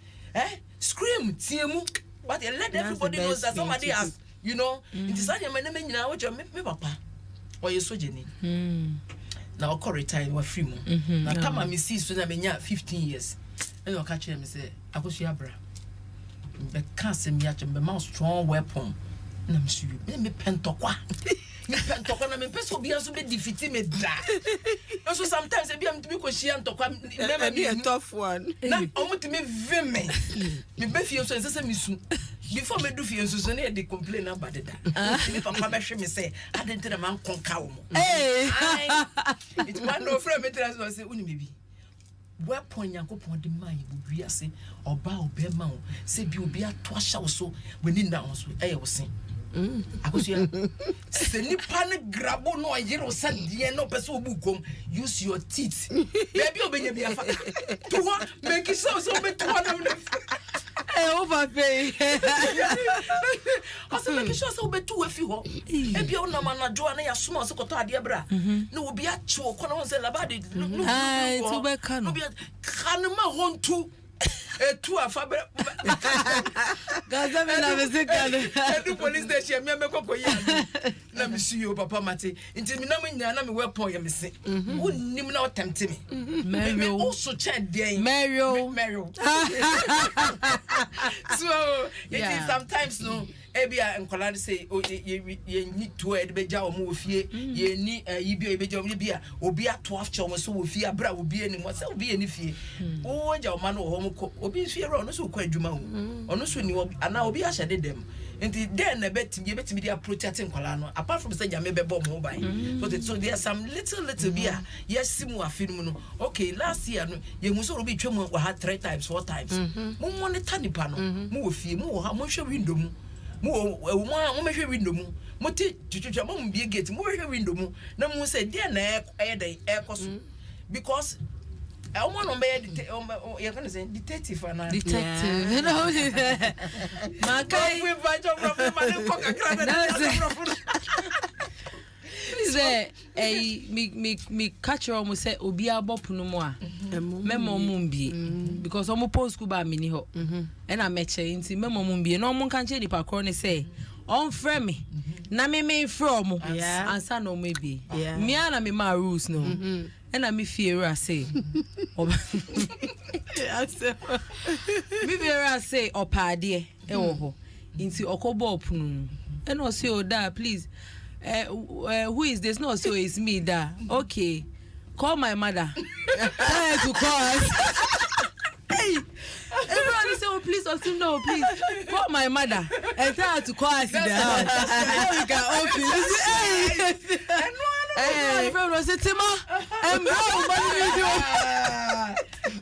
scream, tiemu. But let everybody know that somebody has, you know, it is not your name, you know, what you me papa. Or you so Jenny. Now, I retire, you are free. Now, come and see, so that I 15 years. And you'll catch him and say, I go see Abra. But can't say me at your mouth strong weapon. And I'm sure you me pentokwa. Me pentokwa na me person be also be defeat me da. Also sometimes e be am to be question tokwa never be a tough one. Na omo to me vim me. Me be fie so say me su. Before me do fie so na dey complain about that. Me papa be hwe me say I didn't tell man konka wo mo. It man no friend me tell us say uni me bi. Weapon Yankopon de man you wiase oba obema o se bi obi ato ahya wo so wani na wo so wo sen akosia se nipa ne grabo no yero sadie no pese obukom use your teeth baby obenya bi afa to what make it so be to one overpay also make sure so be to we fi ho e bia una manajo na ya suma so koto ade bra na obi a che o kono se labade no to be kan no bi kan ma hontu etu afa gaza me na mesekane edu police station me kokoyi na me see you papa mate nti me na me nya na me weapon ya me se unnim na otemte me also check there Mario so it is sometimes no ebia enkola say ye need to e beja omo ofie ye ni yibi e beja omo bia obi ato afche omo so ofie abra obi ani mo say obi ani fie o ja omo no ho mo ko obi fie ro no so kwa adwuma ho ono so ni ana obi ahye de dem enti den na betimi dia protect enkola no apart from say jame be bomb mobile so there are some little bia yes simu afinu no okay last year no ye hu so obi twem wa ha 3 times 4 times mo monitor nipa no mo ofie mo ha mo hwe window mu mo mehwe window mu mo ti twetwa mo mbie gate mo hwe window mu na mo say dey na dey ekoso because I want to be you're going to say detective and detective you know Makai we bunch of me catch almost say obi abopuno mo a memo mumbie because omo post school ba mini ho and I met you nti memo mumbie no mo kan che di pa kro ne say on frame me na me from answer no maybe me na me ma rules no and I me fear I say me fear I say opade e wo ho nti okobo opunu and o say o da please who is this? No, so it's me that. Okay. Call my mother. Tell her to call us. Hey. Everyone say, oh, please, no, please. Call my mother and tell her to call us in the house. So we can open. Hey, everyone say, Tima, and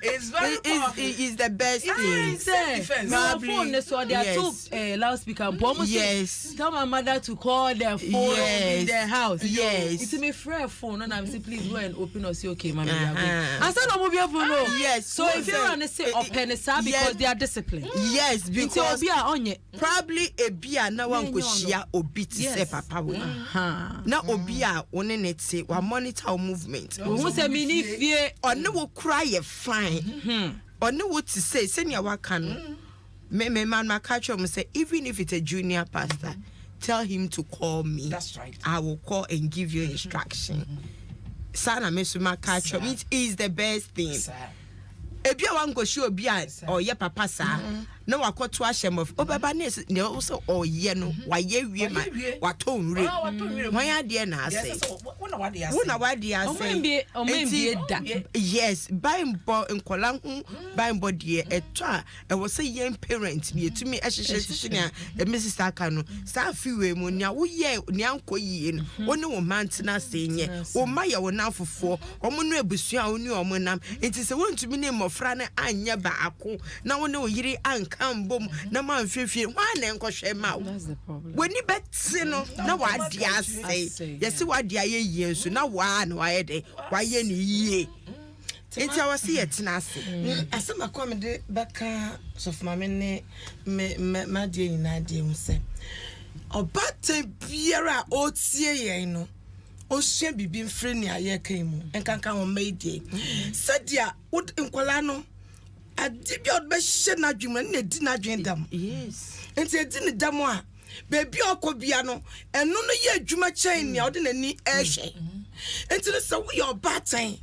it's very it's the best thing. My phone, so there are two loudspeaker. Yes. Tell my mother to call their phone in their house. Yes. It's my friend phone, and I say, please go and open or say, okay, mommy. I said, I'm your phone. Yes. So if you want to say open, because they are disciplined. Yes, because probably a beer now one go share or beat say papa. Now obia one in it say we monitor movement. Who say me fear or no will cry a fine. Or no what to say senior wakan. Me man my catch say even if it's a junior pastor, tell him to call me. That's right. I will call and give you instruction. Sana me my catch it is the best thing. Ebia wan go show bia or ye papa sa na wakoto ahyem of obeba ne also oye no waye wie ma waton re wan ade na ase wona wade ase omembie da yes baimbo nkola hu baimbo de eto a e wo say yen parent bi etumi ehyehye ne a Mrs. Aka no sa fiwe mu nia wo ye ne ankoyi no woni wo mantena senye wo maye wo nafofo omo no ebusua oni omo nam enti se wontumi ne mofra ne anya ba ako na woni oyiri ankambom na manfefie wan na enkohwe ma wo woni beti no na wade ase yesi wade aye yie nso na wa na waye de waye ne yie Enti awase ye tenase. Asema kwa me de baka sof mame ne me die nyina die hu se. Obate biara otie yen no. Ohia bibi mfre ne aye kan mu. Enkanka ho maidie. Sadia wod nkwala no adi bi od be hye na dwuma na di na dwen dam. Yes. Enti edi ne dam a baby okobia no eno no ye adwuma chain ne od na ni ehwe. Enti no se wo ye obatan.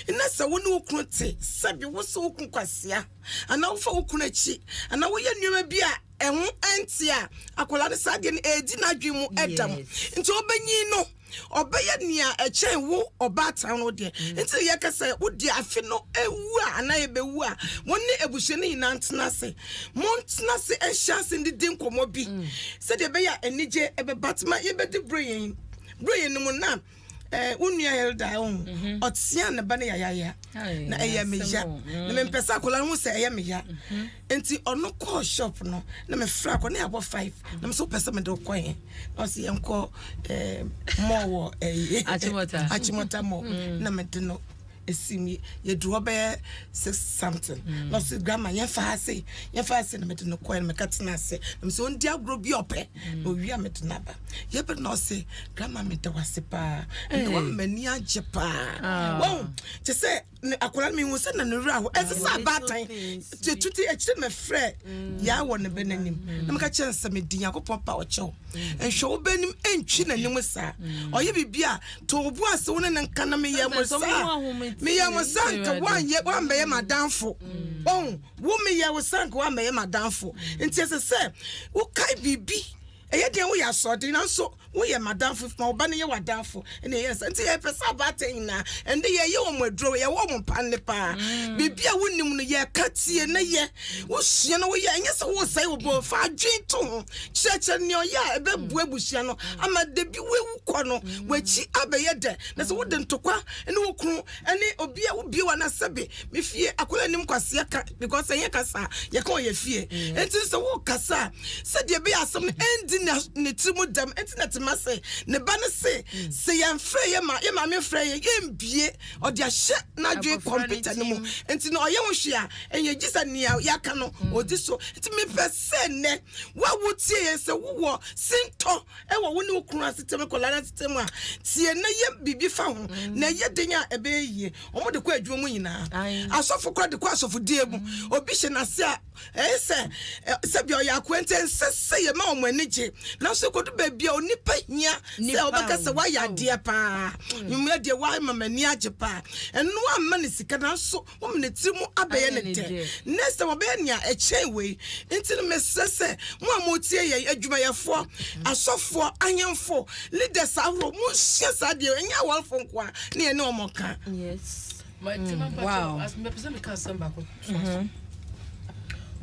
Ina se wo ne okunu te sabi wo se okunu kwasia ana wo fa okunu achi ana wo ye nneoma bi a eho anti a akola ne sade ne edi na dwen mu edam nti obanyi no obeye nia echen wo obatan no de nti ye kasa wo di afi no ewu a ana ye bewu a wonni ebushe ne ina ntena se montena se ehyanse ndi din komo bi se de be ya enije ebe batma ye be de brain no mu na unia helda on otsia na bana ya na eya meja na me mpesa kola hu se eya meja enti ono call shop no na me fra ko na abo 5 na me so pesa me do koen na se enko mo achimota mo na me de no esimi ye do be 6 something no se grandma ye fa se na me de no koen me katena se na me so ndi agro bi ope no wi me de na ba ye be no se grandma me de wase pa no mani age pa wo te se akola me hu se na no ra ho ese sa batan te tuti echire me frɛ ya wo ne benanim na me ka chense me din yakopon pa o chew enhwe wo benim entwi nanim sa oye bibia to obu ase wo ne nka na me ye mo sa me ye mo sa nka wan be ye madanfo wo me ye wo sa nka wan be ye madanfo enti ese se wo kai bibi eye den wo ya so de na so wo ye madanfo ma oba ne ye wadanfo ene yes enti ye pesa baten na ende ye wo modro ye wo mo panne pa bibia wonim no ye katie na ye wo hye no wo ye enye se wo sai wo bo fa dwen to cheche ne o ya ebe bu ebusia no ama de bi wewu kɔ no wachi abeye de na se wo de ntokwa ene wo kunu ene obi a wo bi wa na sebe me fie akola nim kwase ka because enye kasa ye ka o ye fie enti se wo kasa se de bi asem endi ne trimu dam enti na temase ne ba ne se yan frɛ ye ma me frɛ ye mbie o de ahye na dwe computer ne mu enti na oye wo hwe a enye gisa ne ya ka no odi so enti me pese ne wa wo tie ye se wo sinto e wo ne okunu asiteme kola asiteme a tie na ye bibi fa ho na ye denya ebe yie omo de kwa adwuma mu nyina asofo kwa de kwa asofo die mu obi hye na se a se bi o ya kwente se ye ma omo anije na so kodu ba bia onipa hia se obaka se wa ya de pa nyumya de wa mama ni age pa eno amma ne sika na so wo me tirimu abaye ne de next time obaye nia echen we enti no mesese mo amotie ye adwuma ye fo asofo anyemfo leaders ahro mo hia sa de enya walfo nko ne ene omoka Yes. Wow. As me pesa me ka samba ko.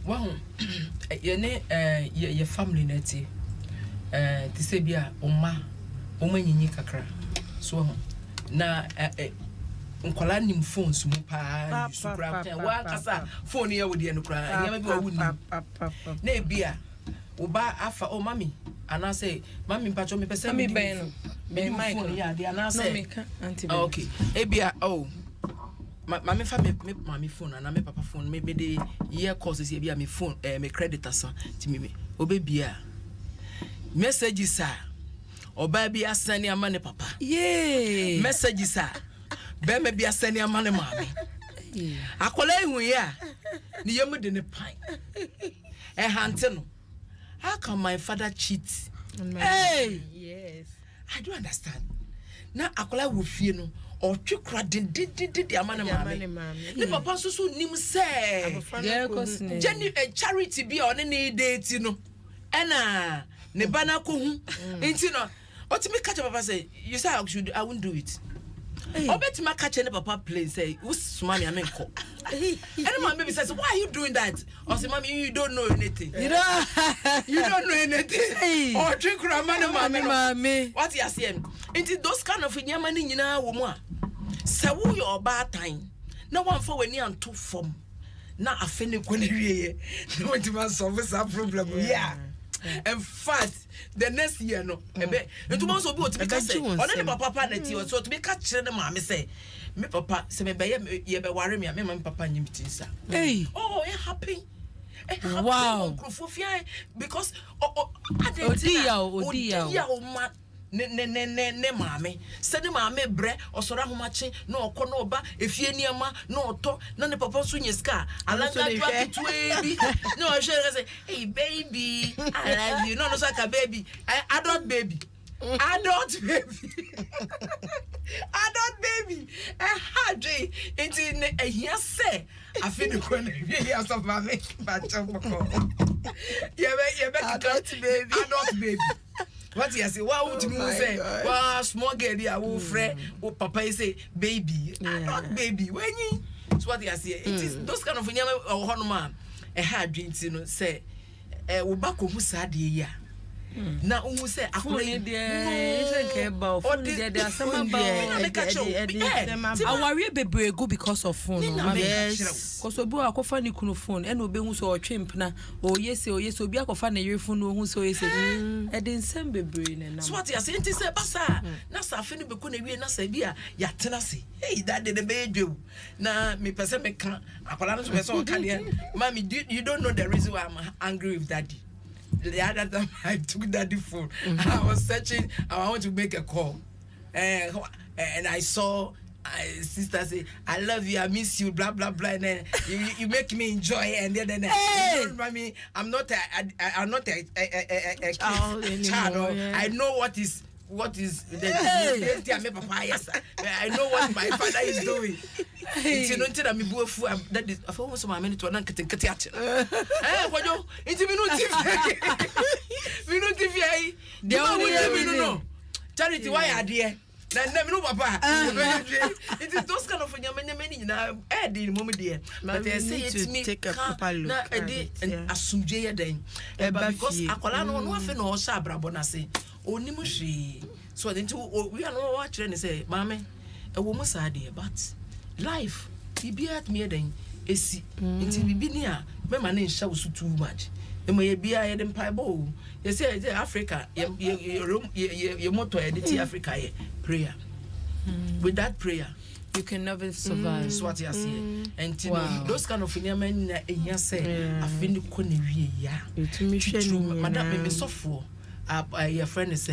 Wow. Ye family neti. Ti se bia oma nyinyi kakra. So na nkola nim phones mu pa supra wa kasa phone ye wodi eno kra nya bi wa wuni na bia oba afa o mami ana say mami mpacho me pesa me ben no mic ya dia ana say no me ka anti okay bia mami fa me mami phone ana me papa phone me be de year courses ye bia me phone me credit asa ti me obe bia messages are oba bi asani amane papa messages are be me bi asani amane mami akola ihu ya ni yemu de ne pan hante no how can my father cheat Yes, I don't understand na akola wo fie no o twekra de amane mami ni papa so nim say Jenny charity bi on ne date no ena ne bana ko hu enti no otimi catch papa say you say I won't do it obeti ma catch ne papa play say usuma me amenko and my baby says why are you doing that or say mommy you don't know anything you don't know anything or drink mama what you say enti those kind of nyama ni nyina wo mu a say wo your bad time na one for when you anto form na afene ko na wieye no want to solve this problem yeah In fact, the next year no ebe ntu mo so bi o to be ka say only papa na ti o so to be ka kire ne ma me say me papa se me be ye be ware me me papa nyim ti sa oh it happen. Wow. Because ne mame sɛ ne mame brɛ ɔsɔra homache na ɔkɔ na ɔba efie niema na ɔtɔ na ne papa so nyeska alanga dwa ketwe bi na ɔhwɛ sɛ hey baby I love you no no saka baby adult baby adult baby hadwe enti ne ehia sɛ afi ne kɔ na wie ya so mame ba chomko ye be adult baby. What you say? What would you say? Wow, small girl, yeah, who friend, who papa say, baby, not baby. When you, so what you say? It is those kind of things. Or Hanuman, a hard dreams, you know, say, we back who sad yeah. Now who say I couldn't care about there are some about our baby go because of phone. Yes, because we go akofa ni kunu phone and obe hu so otwemp na o yes obi akofa na yere phone hu so yes e den sem bebre na na. So what you say nti say basa na sa afi ni be ko na wie na sa bia ya tena se. Hey that dey be edwo na me pese me kan akola no so be so kan there. Mommy you don't know the reason why I'm angry with daddy. The other time I took daddy phone, I was searching. I want to make a call, and I saw sister say, "I love you, I miss you," blah blah blah. And then you make me enjoy, and then mommy, I'm not a child. I know what is the papa. Yes, I know what my father is doing. It's not that me buafu. That is, I almost my minute to an uncle cut it. What you? It's the only no. Charity, why are dear? No, papa. It is those kind of many now. The moment dear, but they say it's me. Take a proper look. And assume Jay then. Because Akolano no often or Sabra Bonase. Only mushi. So I think we are not watching and say, Mammy, a woman's idea, but life, he be at me then. Is until we be near, my man shows too much. And may be a head and pie bowl. You say, Africa, your motto, Africa, prayer. With that prayer, you can never survive. That's what you say. And those kind of men, you say, I think the corner, yeah. Madame, me so for. Your friend is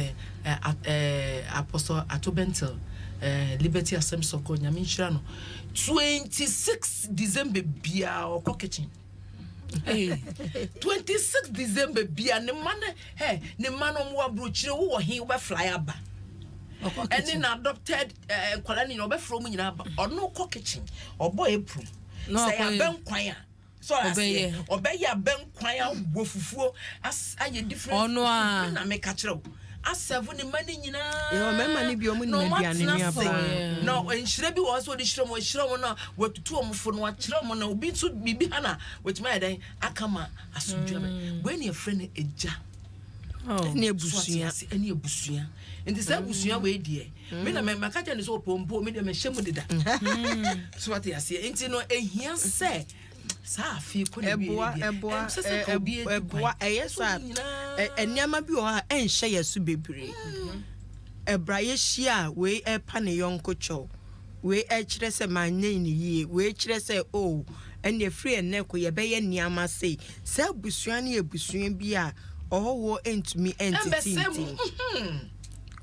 Apostle Atobentel, Liberty Assemblies of God, Yamin 26 December Bia or Cocketting. 26 December Bia, the man, hey, the man on Wabruch, who he will fly up. And then adopted Colony or from or no cocketting or boy April. No, I been quiet. So obey ya ben kwan wofufuo as aye different ono a na me ka kire as seven money nyina e mema ni bi omu ni aduane ni aba no enhire bi wo so de hire mo na watutu omfo no akire mo na obi so bibi hana wetima den akama asudwa me when your friend eja ni ebusua nti se ebusua we die me na me ka kire ni so pompo me de me hyemu deda so what you say nti no ehia se sa fi ko ni bi eboa eyesa enyama bi o ha enhye yesu bebre ebra ye hia we epa ne yonko cho we kire se manye ni yie we kire se o ene free ene ko ye be ye niama sei sa busua ne ebusua bi a owo entumi entity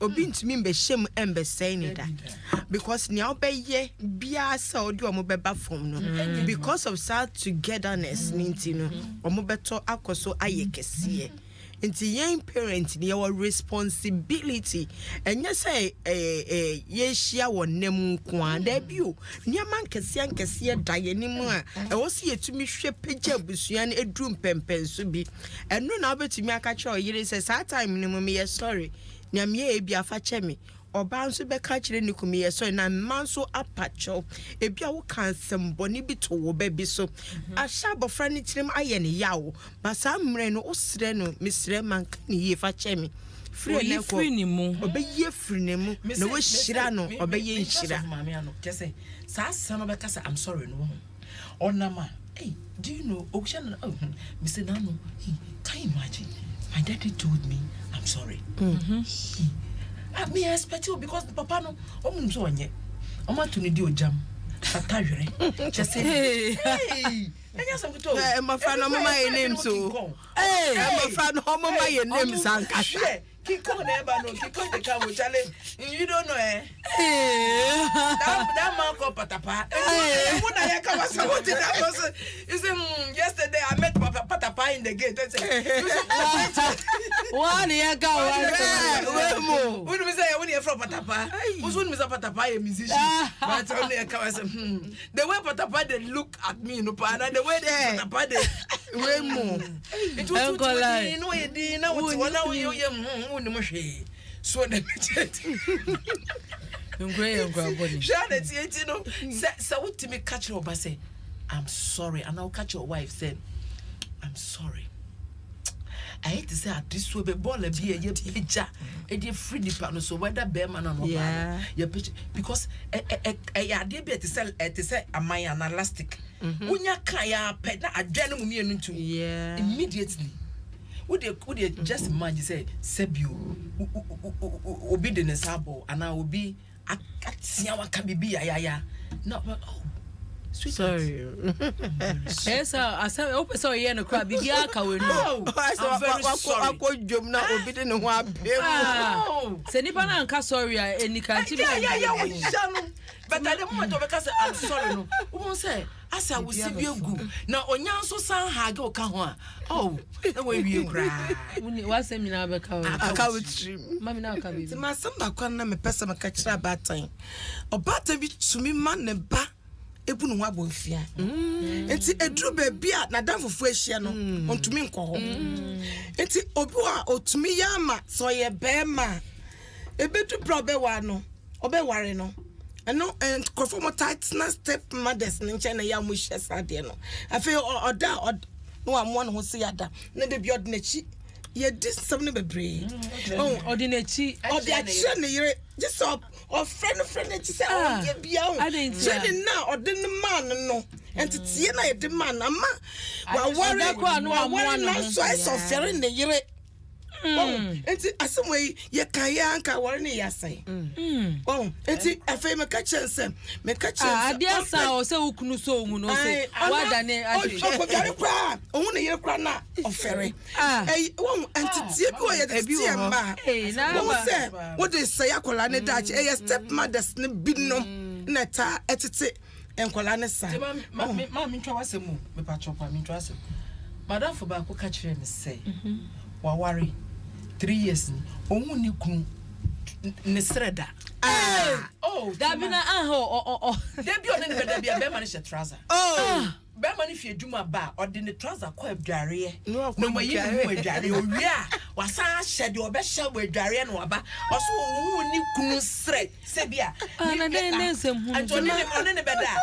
obi ntumi mbehye embesai ni da because nya obeye bia sa odi omo beba from no because of that togetherness ninti no omo beto akoso ayekese nti yen parent ni your responsibility enye say ye hia wonam kwa da bio niam ankese da yenim a e wo se yetumi hwe pagya busua na edrum pempenso bi eno na obetumi aka che oyire say that time ni me ye sorry nyamye ebi afa chemi oba nso be ka kire ni kumi yeso na manso apacho ebi a wo kansem boni bi to wo ba bi so ahya bofra ni tirem aye ne yawo basa mre no osre no misre man ka ni ye fa chemi free ni mu obeyi free ni mu na wo hira no obeyi nhira mama ano kese sa sa no be kasa I'm sorry no onama hey do you know ocean me say na no can you imagine daddy told me, I'm sorry. I me expect you because papa no, so anye. To need your jam. Just say, hey. My friend, my name so. Hey, my friend, my name Sanka. Kick on no, kick on the car with Charlie. You don't know, eh? That man called Patapa. When I come, I said, what did that person? You said, yesterday I met Patapa in the gate. I said, one year ago, when we say, when you're from Patapa, who's when Mr. Patapa a musician? But only a car. The way Patapa they look at me, no, and the way they Patapa they way more. It was good, you know, you didn't know what's one hour you. So the so what to me catch your say, I'm sorry, and I'll catch your wife said, I'm sorry. I hate to say this will be ball a be a picture, a free depart, so whether bearman or not, your picture because a dear be to sell to say a my elastic. When you kaya pet a general me into immediately. Would you just imagine say Sebio obi de nesabo and I will be at Siawa Kabibi ya no sweet sorry yes I said open so you no crab be aka we no I'm very sorry akọ jom na obi de ne ho abem se nipa na nka sorry eni kan ti but at the moment of because I'm sorry no who say as I will see you go now onyanso san hage o ka ho oh na we wie kra what say me na be ka aka with stream mami na aka be ma samba kwa na me pesa maka kira abatan obatan bi tumi ma ne ba ebu no abonfia enti edru ba bia na danfofo ahia no ontumi nkọ ho enti obi a otumi ya ma so ye be ma ebedu probe wa no obe ware no no and conform tightness step mothers nche na ya mu hye sade no afi oda no amon ho se yada na de bi odinachi ye disam ne bebre odinachi odi achire ne yire just of friend ti say o ye bia o je na odin man no entitie na ye de man ama wa worry na so so fere ne yire enti asemwe ye kan ye anka wore ne yasai enti afei me ka chense ade asa o se ukunu so ohun no se wada ne ade o gari kwa ohun ne yire kwa na ofere enti tie bi o ye tie ma wo se wo de say akola ne dachi e step mothers ne bino na ta etete enkola ne sa ma mi ntwa wasemu me pa chopa mi ntwa asem madam for ba ko ka kire me say wa worry 3 years ni ohun ni kun ne sreda da bi na da bi on ne beda be man she trouser be man fi adwuma ba ode ne trouser ko adware no mayi mu adware owi a wasa hye de obe hye bo adware no aba oso ohun ni kun sre se bia na de ne nsem hu antoni ne on ne beda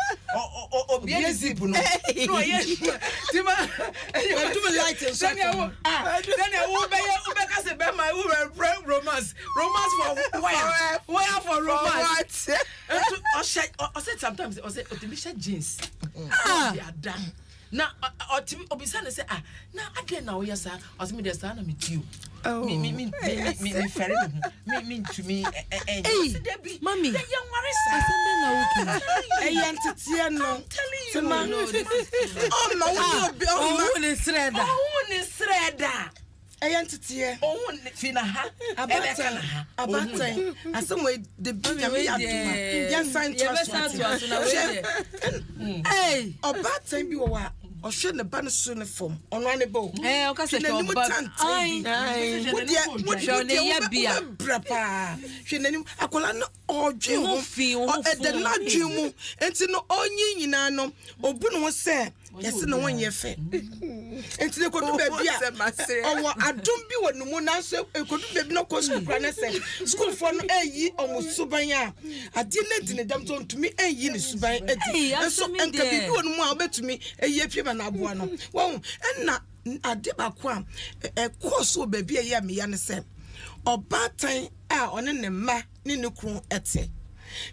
obi e zip no no ye tima do me light and then you be ka se be my romance for where for romance o say sometimes o say o te be jeans na obisa ne say na again na o yes o say me dey stand na me tio me ferry me to me mami young marisa asende na wuki entity no telling you oh no ni sreda entity ohun fina ha abatan asemwe de binya me aduma ya sign trust hey obatan bi wo wa ohwe ne ba ne so ne form ono ane bo o ka se oba wo de ya bia brapa hwe nanim akola no odwe ho de na dwe mu enti no onyi nyina no obu no se yesi no won ye fe enti ne kodu ba bia owo adom bi wonu mu na so kodu ba bi no ko school kra na se school for no eyi omusuban a ade na di ne dam to ntumi eyi ne suban edi so enka bi wonu mu a obetumi eyi apia na aboa no won enna ade ba ko a course o ba bia ya me ya ne se obatan a one ne ma ne ne kru ete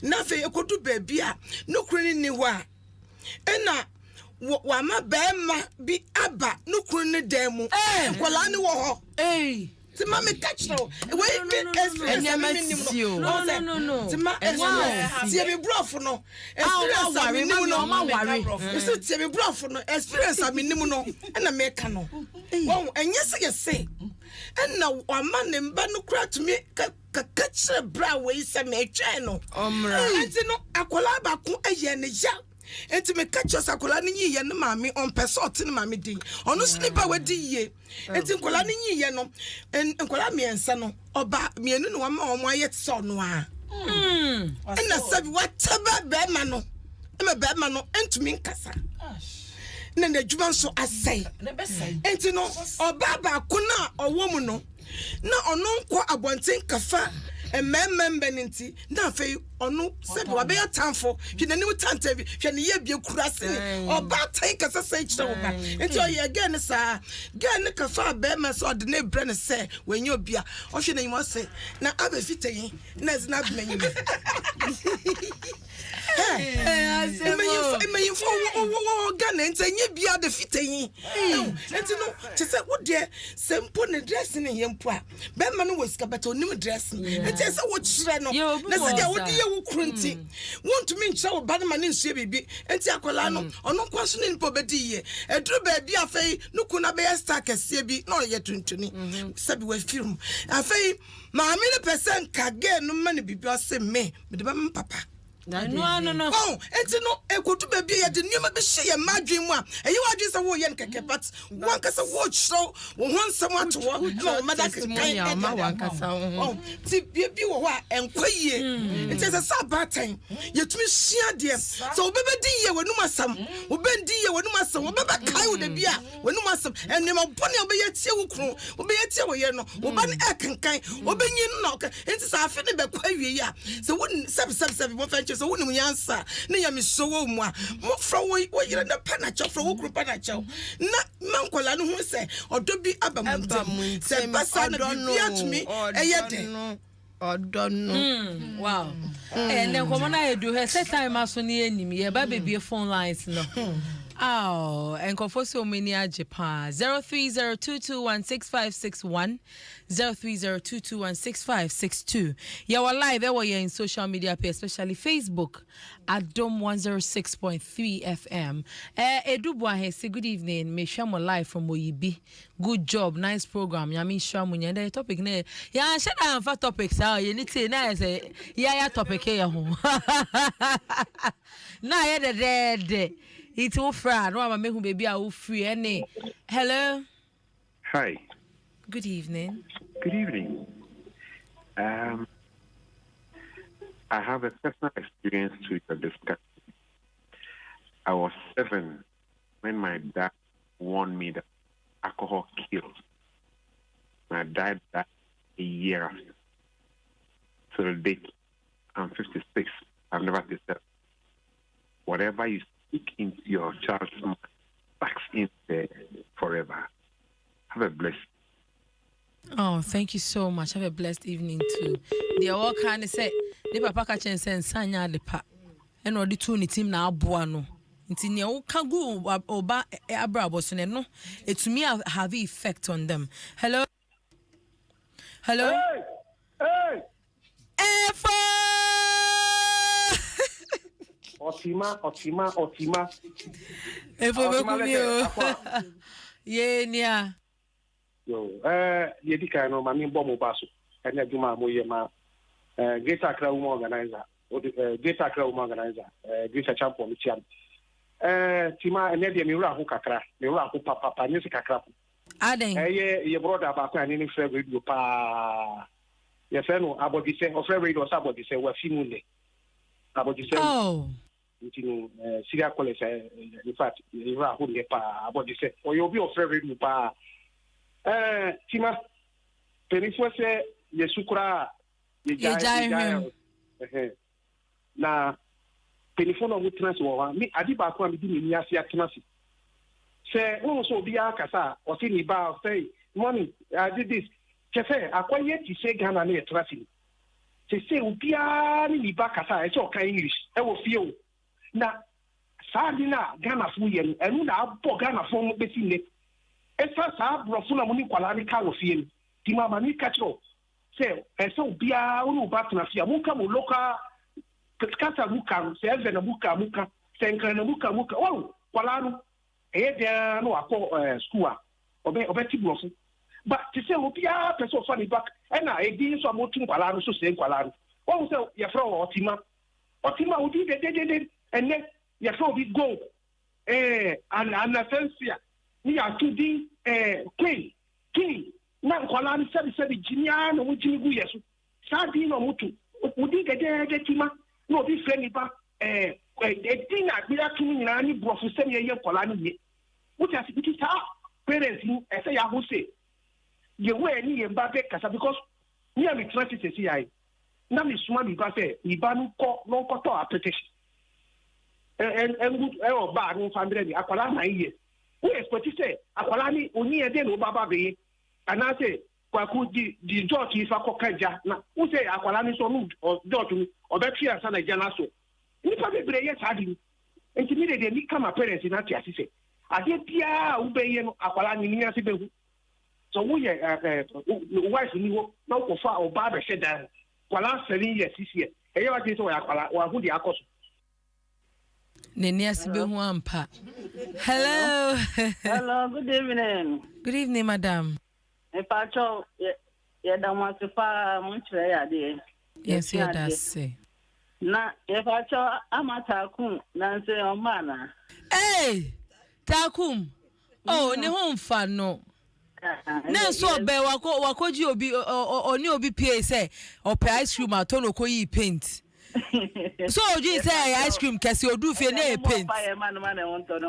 na fe ekodu ba bia no kru ni ho a enna wama bema bi aba nukuru ne demu kwala ne wo ho Tima me catch no. Wait, experience. No. Tima experience. Me brof no. Experience. I mean, no worry. It's me brof no. Experience. I mean, no. And I make no. Wow. And yes, I say. And now one man in Banu crack to me. Catch a bra way. Say me channel. And you know, I collab a yen enti me catch us akola ni yiye no maami on person tin maami din onu sniper we di yiye enti akola ni yiye no akola miensa no oba mienu no ma omo ayet so no a na sabi whatever be ma no e be ma no entumi nkasa na na djuma so asai enti no oba ba ko na owo mu no na ono nko abonten kafa member ninti na fe onu sebi wa be atamfo hwe nanim tantabi hwe ne ye bie kurase ne oba tan kasa sai kire wo ba enti o ye again sa gan ne kafa be ma so de ne bre ne se wenye obia o hwe na yimo se na aba fitayin na zina bmenyi me for Ghana and say, be the fitting. And no, to say, what dear, some put a dressing in him. Beman was cabato new dressing. And tell us what Shreno, what dear cruelty. Want to mean show Badman in Shabby and Tiacolano, or no question in poverty. A true baby, a fay, no kuna be a stack as Sabi, not yet to me. Sabi film. A fay, my 100% can get no money because say me, but the papa. No. Oh, and no, a good baby at the new maybe she a madrim one. And you are just a woman, but one cast a watch show, want someone to walk. No, Madame, oh, tip you and quay. It is a Sabbath time. You to me, share dear. So, baby, dear, when you must some, who bend dear, when you must some, baby, Kai with the beer, when you must some, and you must pony obey a tail crew, obey a tail, or ban ack and kind, obey you knock. It's a finny back quay. So, wouldn't 7 so when we answer, near me so mo from where you're the panacho from group panacho. Not Mancola who say, or do be Abam, say, Bassan, don't know me, or don't know. Wow. And then when I do her set time as on the enemy, a baby phone lines no. Oh, and Confoso Minia Japan 0302216561 0302216562. You are live everywhere in social media, especially Facebook, Adom 106.3 FM. Edubwa he say good evening. Me share my live from Oyibi. Good job, nice program. Yami shamunya. The topic ne. Ya share am for topics. You need to na say ya topic here ho. Na ya de. It's all friend. No, I'm making baby are free. Any. Hello. Hi. Good evening. Good evening. I have a personal experience to discuss. I was 7 when my dad warned me that alcohol kills. My dad died a year after. So the date, I'm 56. I've never tasted. Whatever you speak into your child's mind, backs in there forever. Have a blessed. Oh, thank you so much. Have a blessed evening too. They all kind of say, "The papa catching sense, sanya the pa." And all the two ni team na abuano. Inti ni o kagu oba abrabosune no. It to me have effect on them. Hello. Hello. Hey. Efo. Otima. Efo bekumio. Ye nia. Yo, yedi kano mami bomo baso. Enya juma moye ma Greater Accra Women Organizer. Greater Accra Women Organizer. Greater Champion Michiam. Tima enya de mi wura ho kakra. Mi wura ho papa nyesi kakra. Aden. Ye brother ba kwa ni ni frɛ radio pa. Ye frɛ no abodise, o frɛ radio sa abodise wa fimule. Abodise. Oh. Ntino siga college in fact ye wura ho ne pa abodise. O yo bi o frɛ radio pa. Tima penifo se yesukura yejai na penifo no witness wo wa mi adi ba ko am di ni ase atnasi se won so obi akasa o ti ni ba say money I did this chefe akwaye ti se Ghana na etrasi se obi a ni ba kasa e so kan English e wo fie o na Sardina, Ghana Fuyen, and now Ghana form Bessine. Esa sa brofuna muni kwalani ka wo fie ti mama ni kacho se eso bia unu batna fia muka mu loka kasa muka se eve na muka se na muka oh kwalanu de no akọ school obe ti brofu but ti se obia person fa ni back e na e di so motu kwalanu so se kwalanu oh se ye fro otima odi de ene ye fro bi go anasensia ni atudi queen na nkwala ni sabi jinia no mutimi gu yeso sadi no mutu udi gede tima no bi fre nipa dina bia tumi nyina ni brofu semi ye nkwala ni ye wuti asibiti sa parents ni ese ya ho se ye we ni ye mba be kasa because me am trying to say ai na me suma bi ba se iba nu ko no ko to application good ba no 500 akwala na ye who expect say akwala ni oni ede no baba be ana say kwaku di judge ifa ko kaja na who say akwala ni so no judge obetu asa na jana so ni pa be bre ye sadi intimidate dey kama parents na ti asise ade bia wo be ye no akwala ni ni ase be hu so wo ye wife ni wo na ko fa oba be sheda kwala 7 years 6 years e ye wa ti so akwala wa hu di akoso Nene asibe hu ampa. Hello. Hello, good evening. Good evening, madam. Pacho, ye da masifa munchre ya de. Yes, you da say. Na pacho amata kun na nse omana. Hey! Takum. Oh, ne ho mfa no. Na so be wakoji obi oni obi pay say ope ice cream atono ko yi paint. So you say ice cream kesi odu fe na paint.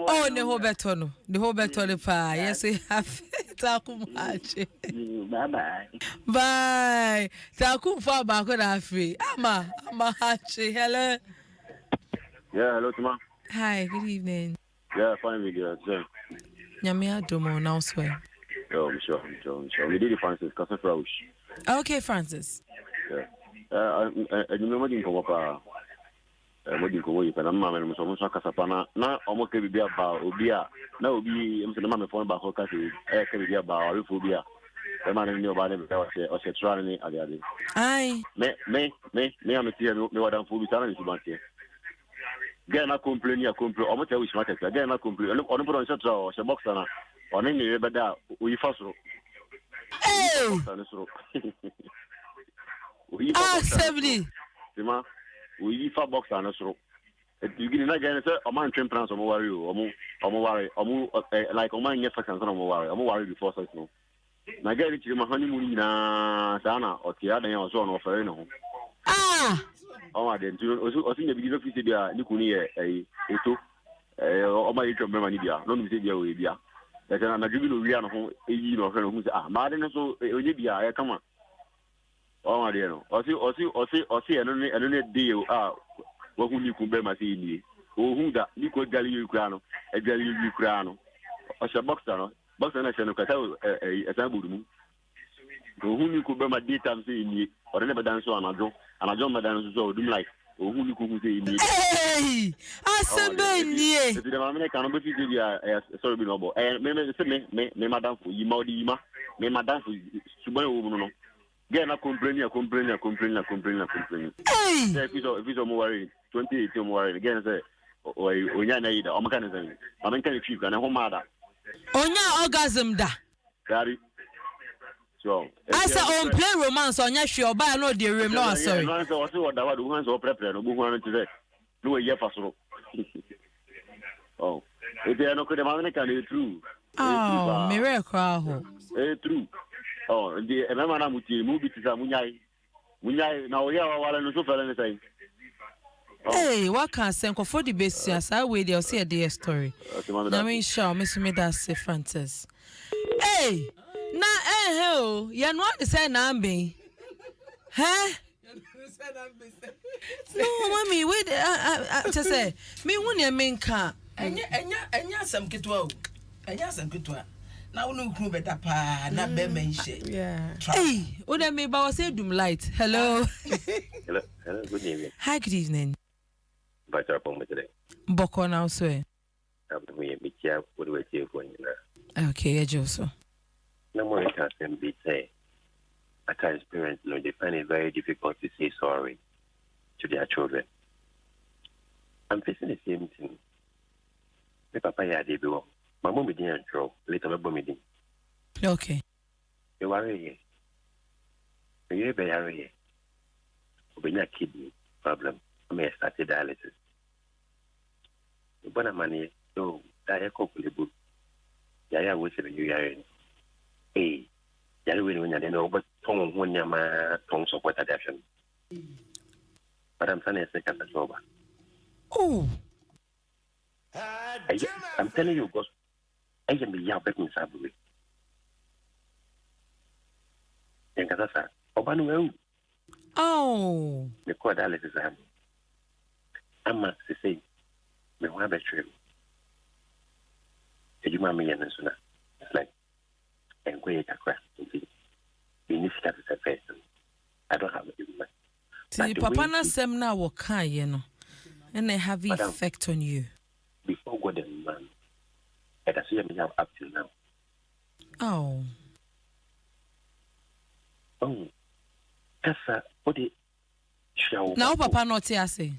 Oh ne ho beto no. The whole beto pa. Yes we have Takum hache. Bye bye. Bye. Takum fa ba ko na free. Ama hache. Hello. Yeah, hello Tuma. Hi, good evening. Yeah, fine with you. Nyame Adom now swear. Yo, I'm sure. We did it, Francis. Okay, Francis. Yeah. I remember you come up. What you go? You can imagine. So much kasapana. Na omo ke bibia ba obia. Na obi. I'm saying, mama phone ba ho kasi. Ke bibia ba orifobia. The man ni oba ne be o se try ni ade. Ai. Me am tie me wadan fobi sana ni subantie. Get na complain ya complain. Omo te wish market. Get na complain. Ono pro nse tra o se box na. Ono ni be da o yifa soro. Eh. Ah, 70. Tima, we yifa box na soro. You get na get say o man train plans o mo worry o mo like o man nye fashion so mo worry before sex no. Na get it ma honeymoon na sana o ti adan ya o so no ofere no. Ah. O ma den o si nye bi fi se bia ni kuni e eto o ma yitwa mema ni bia no no se bia we bia. Ya na jubi no wi ano ho eyi no ofere no say ma de no so onye bia e kama. O ma de no o si eno ne de wo hu ni ku be ma se ni o hu da ni ko gali yu kura no e gali yu kura no o se boxer na se no kata e san budu mu o hu ni ku be ma de tam se ni o de ne be dan so anajo ma dan so o dum like o hu ni ku se ni eh asembe ni e de ma me kan no be fi dia sorry bi no bo me madam fu yi ma odi yi ma me madam fu suban wo mu no get na complain. Hey! If it's more worry 2018 more worry again say onya na ida o maka na say ma men kan fi na ho mada onya orgasm da gari so asa on play romance onya hwe oba no de rem no sorry no so what da wa do han so prepare no bu hu an ti say no ye fa soro oh e dey no ko de ma men kan e true oh miracle ho e true oh the mama na muti mu bitisa munyai na oya wala no so fele ne sai hey what can senko for the best asa we dey see the story na me sure me me that say Francis hey na o ya no dey say na ambe no mami wait to say me won me nka enya asam ketwa o enya asam ketwa na wonu kru beta pa na be menhye yeah hey o dem me ba was say doom light hello hello good evening hi good evening Bacha pon me today Boko now so. We meet you what we do for you. Okay, yeah, Joso. No more can be say. At times parents they find it very difficult to say sorry to their children. I'm facing the same thing. My papa ya dey be my mom didn't draw. Later my mom didn't. Okay. You worry. You be worry. When you kidney problem, I may start dialysis. But money, so that I couple book. Yeah, we say you are. Hey, you will win. I don't know, but tongue when you ma tongue support adaptation. But I'm saying it's a catastrophe. Oh. I'm telling you, because I can be young, but in Saburi. And Kazasa, Obanu, oh, the core dialysis. I'm not to say, me want to true. You mammy and Suna. It's like, and great across. You need to a person. I don't have a human. See, Papa na sem na waka, you know, and they have effect on you. Before God and man, and I see me now up till now. Oh. Oh. Kasa, what the show? Now, Papa, not here, say.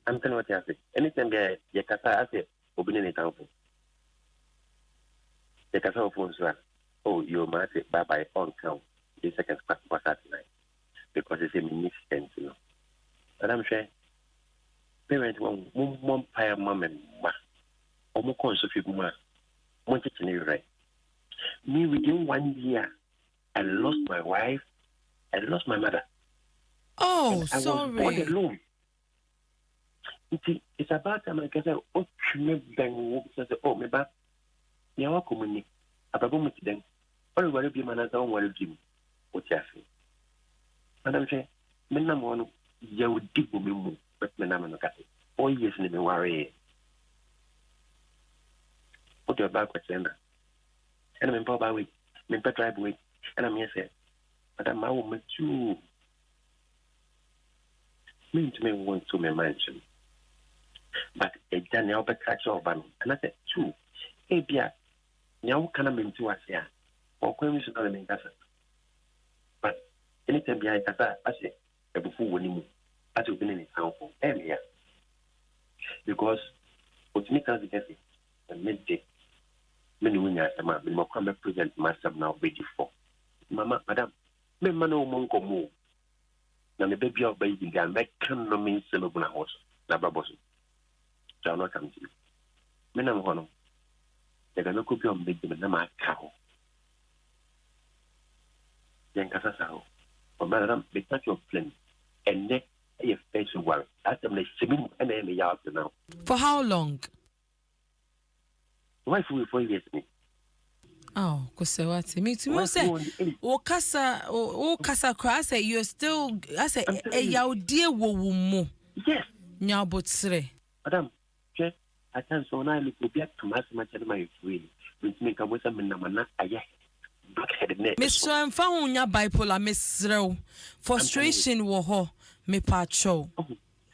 I'm telling what you say. Anytime you kasa, I say, opening it out. The kasa of phones, oh, you must say bye bye on count. The second class was at night because it's a significant, you know. But I'm sure parents one pie mom and ma, or more conscious of ma, one kitchen right. Me within 1 year, I lost my wife, I lost my mother. Oh, I sorry. was born alone. It's about time I can say, oh, me bang, oh, me back. You are coming. About me to them. All the be man, I don't want to do what you say. Madam say, me na mo no, you would dig me more, but me na no kati. 4 years in the worry. Put your back with sender. And I'm power week, me drive week, and I'm here say, Madam, I want too. Me to me want to me mansion. But a Daniel be catch over me. And I said, too. Hey, Bia, now can I mean to us here? Or can we should not mean that? But anytime behind Kasa, I say, a before winning, as you've been in his town for earlier. Because what me can say, and midday, many winners, the man, will come present myself now ready for. Mama, Madam, me man, no monk or more. Now the baby of baby gun, that can mean some of my horse, Lababos. Shall not come to you. Menam Hono, they can look up your big Nama cow. Yankasa, or Madam, they touch your plane, and neck a face of work. Ask them, they swimming and then they out now. For how long? Why for 4 years? Oh, because me to say, o kasa cry, say you're still, I say, a dear wo. Yes. Now, but say, Madam, I can't so now look back to my my free. Which make a Western Namana, backheaded neck. Miss Ram found your bipolar, Miss Row. Frustration wo ho, me pacho.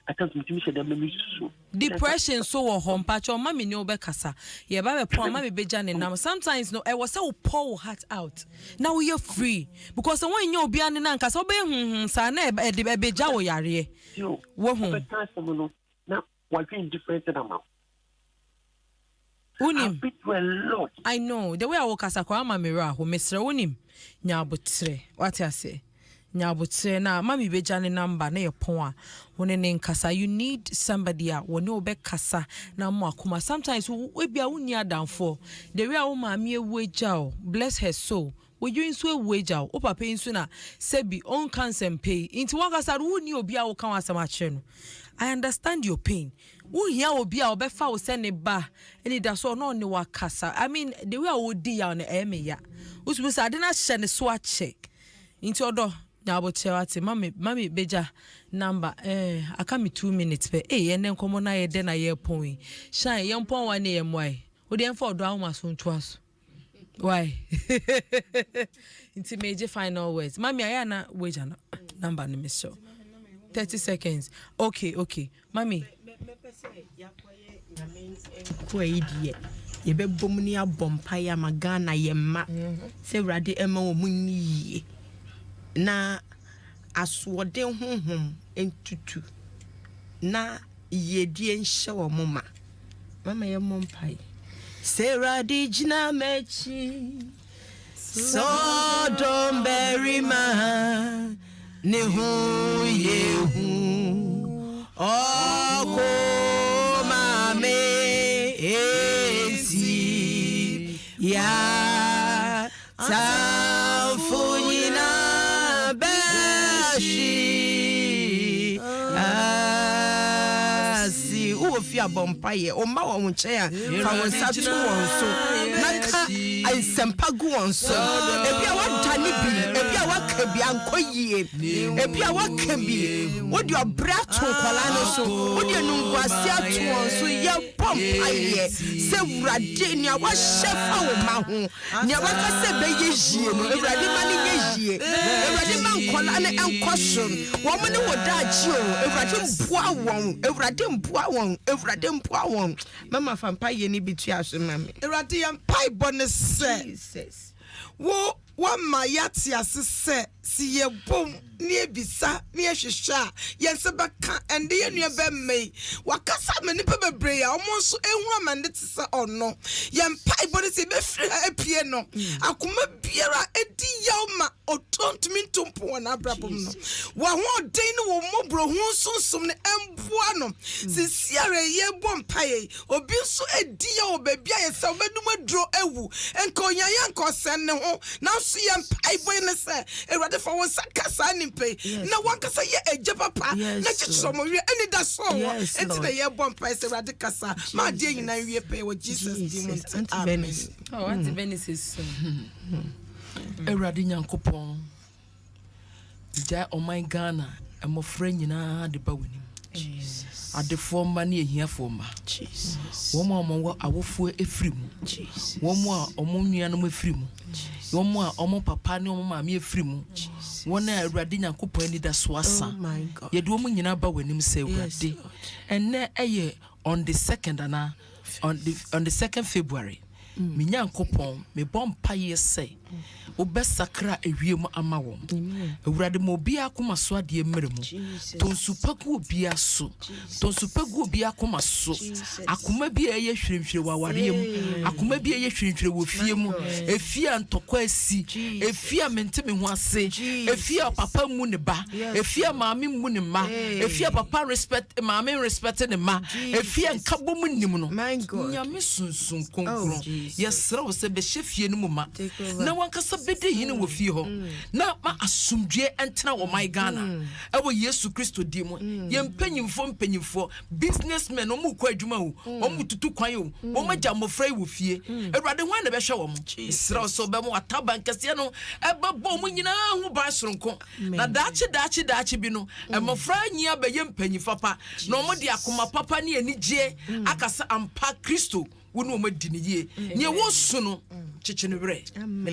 I can't miss them. Depression so home pacho, mammy no bekasa. Yeah, by poor mammy bejan and now sometimes no, I was so poor heart out. Now you're free because the one you'll be an anchor so be sana a bejaw yari. You were now what being different than amount. Unim. Lot. I know the way I walk as a crama mirror who Mr. Unim. Nyabutre, what I say. Nyabutre na mami bejani number na yopon when in kasa you need somebody when no be kasa na mo akuma sometimes we be a unia down for the way woman me wage bless her soul we you so wage out o papa insu na sebi on cancer pay into one kasa uni obi a wo kan asama no I understand your pain. Who here will be our befa will send a bar and it does no ni wakasa. I mean the way I would deal on the emiya. Which was I didn't send a swat check into your door. Now but mommy beja number I come me 2 minutes pe and then come on I then I hear point. Shine young pon 1 AM why? Would then fall down my soon to us. Why? Into major final words. Mommy I na wage number Miss Show. 30 seconds. Okay. Mommy. yɛbɛbom ne abɔmpa yɛ ama Ghana yɛma sɛ Awurade ɛma wɔ mu nyiye na asoɔden honhom entutu na yɛdie nhyɛ wɔ mo ma mama yɛmmɔ mpae sɛ Awurade gyina m'akyi Sodom berima ne ho yehu oko mame esi ya tafunyina beshi asi uofia bompaye o ma wo nche fa won sa tu won so naka aisempa gu won so ebia wadane bi ebia waka bi ankoyie ebia waka bi wodi obra to kwala no so wodi nungwase atu won so ye bompaye se Awurade ni awa shefa wo ma ho ni awaka se be yejie no Awurade ma ni yejie Awurade ma nkola ne enkosom wo mo ne wodaji o Awurade mpua won mama fampa ye ni bitu aso mama Awurade yam pai bonese Jesus wo ma yati asese si ye bom ni ebisa ni ehwehwa yense beka ende ye nua be mei wakasa me nipa bebre ya omo nso ehura mande tse ono yem pai bonese be firi apie no akoma biara edi yawma otontumi ntompo na abrabom no wa ho den no wo mobro ho sunsun ne emboa no sisiare ye bom pai obi nso edi ya obabia ye se obedum aduro ewu enko nyanya nko sen ne ho na so yem pai bonese Awurade for won sakasa ni na wankasa ye eje papa na chichomo wie eni da so wo enti na ye bom pai se Awurade kasa ma de nyina wie pe wo Jesus demon amen oh anti Venice is Awurade Nyankopon ja oman Ghana emofra nyina de ba wani Jesus adefo ma na ehia fo ma Jesus wo mo awofo efrimu Jesus wo mo omo nuanom efrimu wo mo omo papa ne omo maame efrimu wona Awurade Nyankopon ani da so asa ye de omo nyina ba wani se Awurade enne eye on the 2nd on the 2nd February me Nyankopon me bom paye say obesakra ewiem ama wom Awurade mo bia akoma so ade mmeremu tonsupagu obia so tonsupagu obia akoma so akoma bia ye hwiremhwire wawarem akoma bia ye hwiremhwire wo fie mu efia ntokwa asi efia menteme ho ase efia papa mu ne ba efia maame mu ne ma efia papa respect maame respect ne ma efia nkabo mu nim no nyame sunsun konkron yesra wo se be hwefie no mu ma na wankasa bede hine wo fie ho na ma asumdwe entena wo my Ghana ewo Yesu Kristo di mu ye mpanyimfo businessmen o mu kwa adwuma o mu tutu kwan o ma jamofra wo fie Awurade hwan na be hwe wo Israel so be mu ataba nkese no ebebo mu nyina hu ba soronko na daachi bi no emofra nyia be ye mpanyimfa pa na o de akoma papa ne anigye akasa ampa Kristo wonu o madini ye ne wo su no chichenewre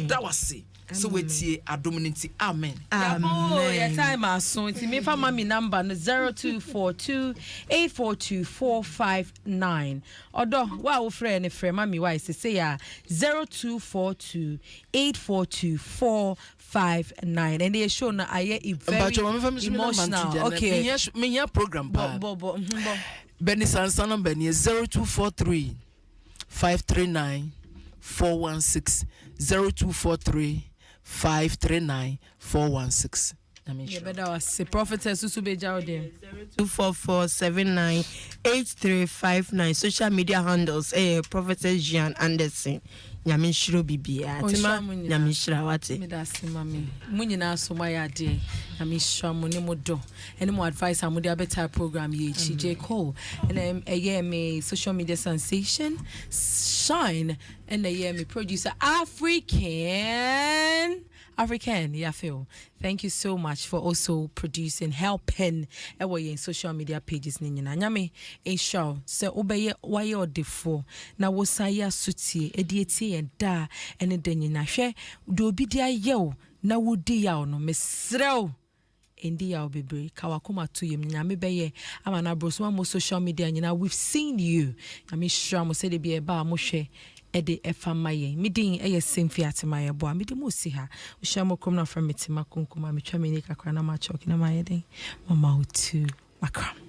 da wase so wetie Adom nti amen your time aso nti me fa mami number no 0242842459 odo wa wo frɛ ne frɛ mami wa say ya 0242842459 and they show na aye very emotional okay me program ba Benny Sansa number ni 0243 539 416 0243 539 416. You better was a prophetess who be Jawden 244798359 social media handles prophetess Jean Anderson nyame shiro bibia tema nyame shira wate me da se mami munyina so maya de nyame shira mo ne modo any more advice amudi abeta program ye J Cole and me social media sensation shine and me producer African, yeah, Phil. Thank you so much for also producing, helping in social media pages. Nina, nyame, a show. So obey why you're defo. Now was saya suti, edieti and da, and then you share do be dia yo. Now would dia no miss Indi ya obebre kawakoma to yem nyame beye ama na brosoma mo social media nyina we've seen you nyame shra mo se de be ba mo hwe ede efa maye midin eye semfi atemaye bo amidi mo si ha o hwa mo krom na from metima konkoma metwa me ni kakra na ma chok na maye den mama o tu makram